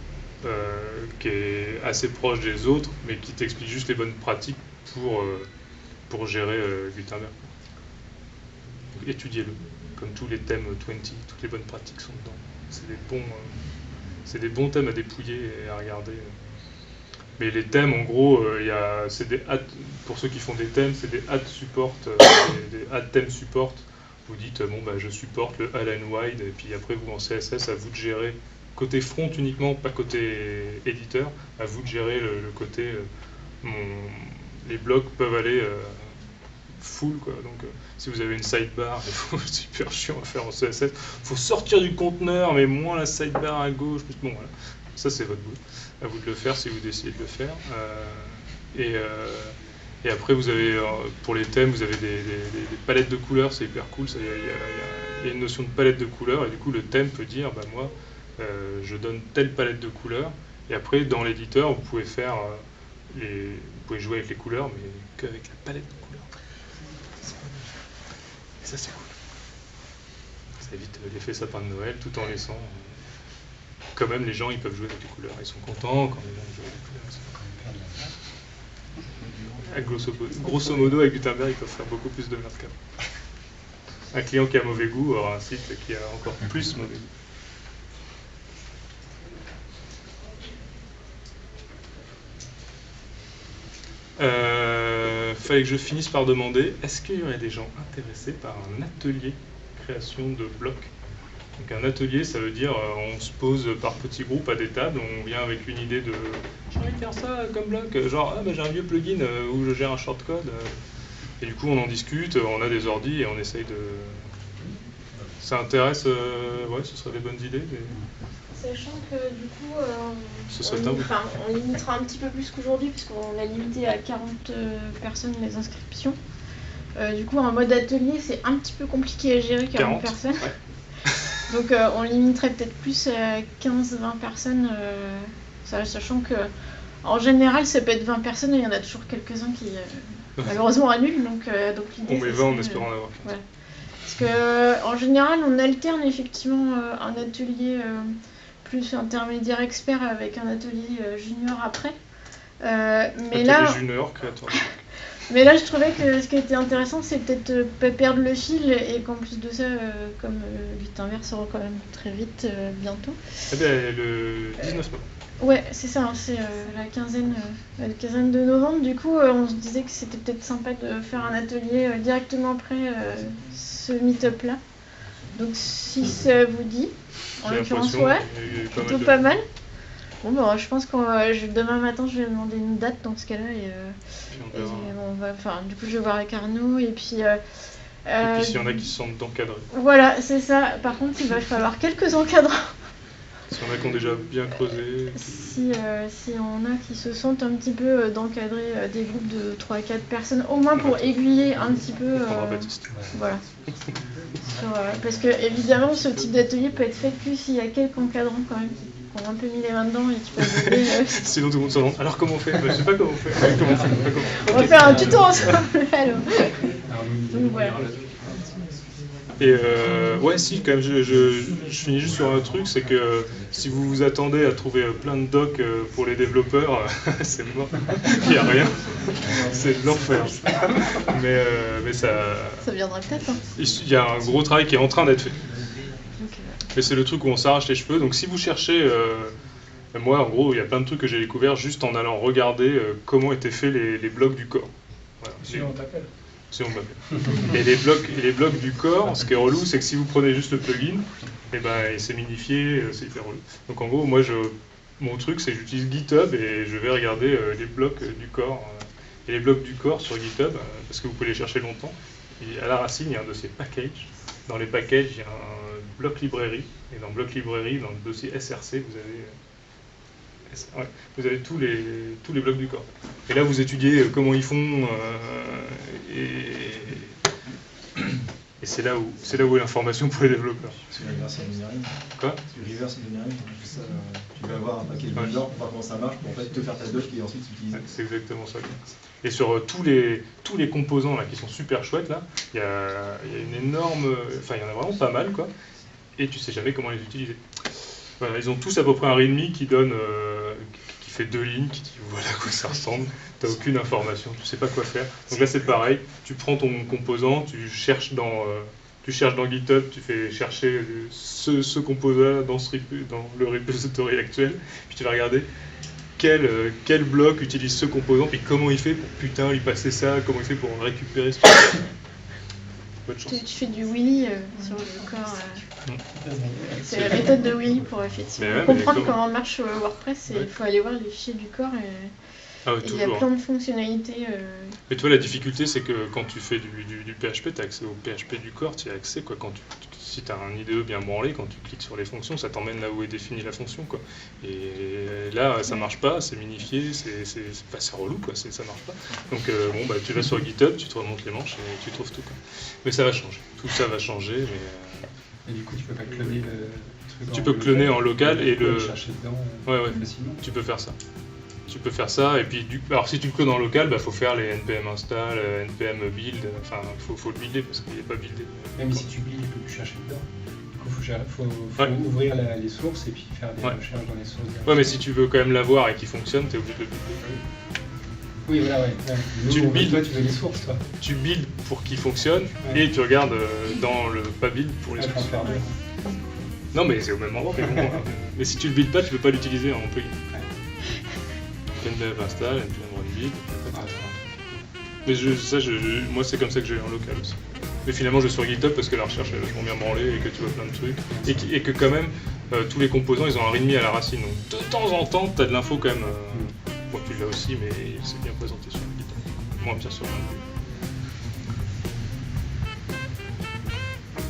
qui est assez proche des autres, mais qui t'explique juste les bonnes pratiques pour gérer Gutenberg. Donc, étudiez-le. Comme tous les thèmes 20, toutes les bonnes pratiques sont dedans. C'est des bons thèmes à dépouiller et à regarder. Mais les thèmes, en gros, c'est des pour ceux qui font des thèmes, c'est des add support, des add thème support. Vous dites, je supporte le Align Wide, et puis après, vous en CSS, à vous de gérer côté front uniquement, pas côté éditeur, à vous de gérer le côté. Les blocs peuvent aller full, quoi. Donc, si vous avez une sidebar, c'est super chiant à faire en CSS. Il faut sortir du conteneur, mais moins la sidebar à gauche. Bon, voilà. Ça, c'est votre boulot. À vous de le faire si vous décidez de le faire. Et après, vous avez, pour les thèmes, vous avez des palettes de couleurs, c'est hyper cool. Il y a une notion de palette de couleurs, et du coup, le thème peut dire, bah, moi, je donne telle palette de couleurs. Et après, dans l'éditeur, vous pouvez faire vous pouvez jouer avec les couleurs, mais qu'avec la palette de couleurs. Et ça, c'est cool. Ça évite l'effet sapin de Noël, tout en laissant... quand même, les gens, ils peuvent jouer avec les couleurs. Ils sont contents quand les gens jouent avec les couleurs. Grosso modo, avec Gutenberg, ils peuvent faire beaucoup plus de merde qu'avant. Un client qui a mauvais goût aura un site qui a encore plus mauvais goût. Fallait que je finisse par demander, est-ce qu'il y aurait des gens intéressés par un atelier création de blocs? Donc un atelier, ça veut dire on se pose par petits groupes à des tables, on vient avec une idée de j'ai envie de faire ça comme bloc, genre ah, bah, j'ai un vieux plugin où je gère un shortcode, et du coup on en discute, on a des ordis et on essaye de... Ça intéresse, ouais, ce seraient des bonnes idées. Sachant que du coup, on limitera un petit peu plus qu'aujourd'hui, puisqu'on a limité à 40 personnes les inscriptions. Du coup, en mode atelier, c'est un petit peu compliqué à gérer 40 personnes. Ouais. Donc on limiterait peut-être plus à 15-20 personnes, sachant que en général, ça peut être 20 personnes et il y en a toujours quelques-uns qui malheureusement annulent. Donc l'idée, on met 20 en espérant en avoir 15. Voilà. Parce que en général, on alterne effectivement un atelier plus intermédiaire expert avec un atelier junior après. Mais là, junior, créateur. Mais là, je trouvais que ce qui était intéressant, c'est peut-être pas perdre le fil et qu'en plus de ça, comme Gutenberg sera quand même très vite bientôt. Eh bien, le 19 novembre. Ouais, c'est ça, hein, c'est la quinzaine de novembre. Du coup, on se disait que c'était peut-être sympa de faire un atelier directement après ce meet-up-là. Donc, si ça vous dit, en l'occurrence, ouais, plutôt pas mal. Bon, bah, je pense que demain matin, je vais demander une date dans ce cas-là. Du coup, je vais voir avec Arnaud. Et puis s'il y en a qui se sentent encadrés. Voilà, c'est ça. Par contre, il va falloir quelques encadrants. S'il y en a qui ont déjà bien creusé. Si on a qui se sentent un petit peu d'encadrer des groupes de 3-4 personnes, au moins pour aiguiller un petit peu. Voilà. Parce que, évidemment, ce type d'atelier peut être fait que s'il y a quelques encadrants quand même. On a un peu mis les mains dedans et qui peuvent aider. Sinon tout le monde se demande, alors comment on fait? Je sais pas comment on fait. On va faire un tuto ensemble alors. Donc voilà. Et ouais, si, quand même, je finis juste sur un truc, c'est que si vous vous attendez à trouver plein de docs pour les développeurs, c'est mort, il n'y a rien, c'est de l'enfer. Mais ça... Ça viendra peut-être. Hein. Il y a un gros travail qui est en train d'être fait. Mais c'est le truc où on s'arrache les cheveux. Donc si vous cherchez, moi en gros, il y a plein de trucs que j'ai découvert juste en allant regarder comment étaient faits les blocs du corps. Voilà. Si on t'appelle. Si on m'appelle. Et les blocs du corps, ce qui est relou, c'est que si vous prenez juste le plugin, et ben c'est minifié, c'est hyper relou. Donc en gros, moi mon truc, c'est que j'utilise GitHub et je vais regarder les blocs du corps. Et les blocs du corps sur GitHub, parce que vous pouvez les chercher longtemps. Et à la racine, il y a un dossier package. Dans les packages, il y a un bloc librairie, et dans bloc librairie, dans le dossier SRC, vous avez tous les blocs du corps. Et là, vous étudiez comment ils font, et c'est là où est l'information pour les développeurs. C'est le reverse engineering. Quoi? C'est le reverse engineering. Tu vas avoir un paquet de vendors pour voir comment ça marche, pour en fait te faire ta doc qui est ensuite utilisée. C'est exactement ça. Et sur tous les composants là qui sont super chouettes là, il y a une énorme, enfin il y en a vraiment pas mal quoi. Et tu sais jamais comment les utiliser. Voilà, ils ont tous à peu près un README qui donne, qui fait 2 lignes, qui dit voilà à quoi ça ressemble. T'as aucune information, tu sais pas quoi faire. Donc là c'est pareil, tu prends ton composant, tu cherches dans GitHub, tu fais chercher ce composant dans le repository actuel, puis tu vas regarder quel bloc utilise ce composant, puis comment il fait pour putain lui passer ça, comment il fait pour récupérer ce truc. Bonne chance. Tu fais du Willy sur le corps. C'est la méthode de Willy pour effectivement comprendre comment marche WordPress. Il faut aller voir les fichiers du corps et il y a plein de fonctionnalités. Et toi, la difficulté, c'est que quand tu fais du PHP, tu as accès au PHP du corps, tu y as accès. Quoi. Si tu as un IDE bien branlé, quand tu cliques sur les fonctions, ça t'emmène là où est définie la fonction. Quoi. Et Et là, ça marche pas, c'est minifié, c'est relou, quoi, ça marche pas. Donc, bon, bah, tu vas sur GitHub, tu te remontes les manches et tu trouves tout, quoi. Mais ça va changer. Tout ça va changer, mais... Et du coup, tu peux pas cloner le truc Tu peux cloner en local et le... chercher dedans facilement. Tu peux faire ça. Tu peux faire ça, et puis, alors si tu le clones en local, bah, faut faire les npm install, npm build, enfin, faut le builder parce qu'il n'est pas buildé. Même si tu builds, tu peux plus chercher dedans. Faut ouvrir les sources et puis faire des recherches dans les sources. Ouais, mais si tu veux quand même l'avoir et qu'il fonctionne, t'es obligé de le builder. Oui, voilà, ouais. Tu le builds, toi, tu veux les sources, toi. Tu builds pour qu'il fonctionne, et tu regardes dans le pas build pour les sources. Non, mais c'est au même endroit. Mais si tu le builds pas, tu peux pas l'utiliser en plugin. npm install, npm run build. Mais moi, c'est comme ça que j'ai en local aussi. Mais finalement, je vais sur GitHub parce que la recherche est vachement bien branlée et que tu vois plein de trucs. Et que quand même, tous les composants, ils ont un readme à la racine. Donc de temps en temps, tu as de l'info quand même. Bon, tu l'as aussi, mais c'est bien présenté sur GitHub. Moins bien sur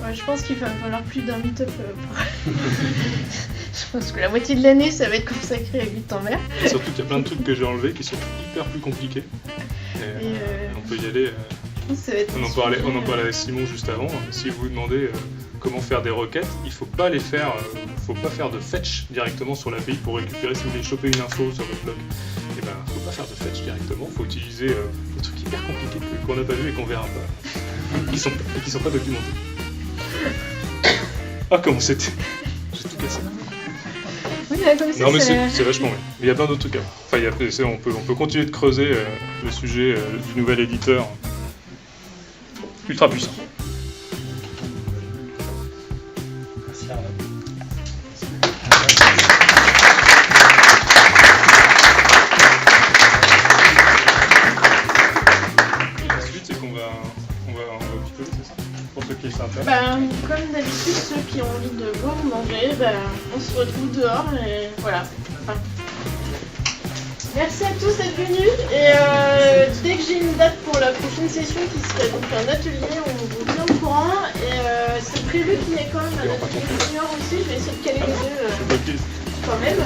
Ouais, je pense qu'il va falloir plus d'un meet-up pour... Je pense que la moitié de l'année, ça va être consacré à Gutenberg. Surtout qu'il y a plein de trucs que j'ai enlevés qui sont hyper plus compliqués. On peut y aller. On en parlait avec Simon juste avant. Si vous vous demandez comment faire des requêtes, il faut pas faire de fetch directement sur l'API pour récupérer. Si vous voulez choper une info sur votre blog, et ben faut pas faire de fetch directement. Faut utiliser des trucs hyper compliqués qu'on n'a pas vu et qu'on verra pas, qui sont pas documentés. Ah, comment c'était? J'ai tout cassé. Oui, comme ça, non, mais c'est vachement bien. Mais il y a plein d'autres trucs. Enfin, on peut continuer de creuser le sujet du nouvel éditeur ultra puissant. Merci Arnaud. La suite, c'est qu'on va picoler, c'est ça? Pour ceux qui s'intéressent. Comme d'habitude, ceux qui ont envie de boire ou manger, on se retrouve dehors et voilà. Merci à tous d'être venus et dès que j'ai une date pour la prochaine session qui serait donc un atelier, on vous tient au courant et c'est prévu qu'il y ait quand même un atelier junior aussi, je vais essayer de caler les deux quand même.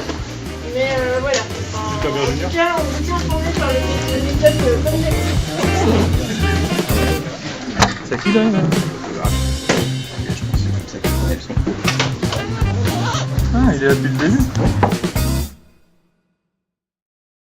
Mais voilà. En tout cas, on vous tient informé par le meet-up comme d'habitude. C'est qui là? Ah, il est là depuis le début.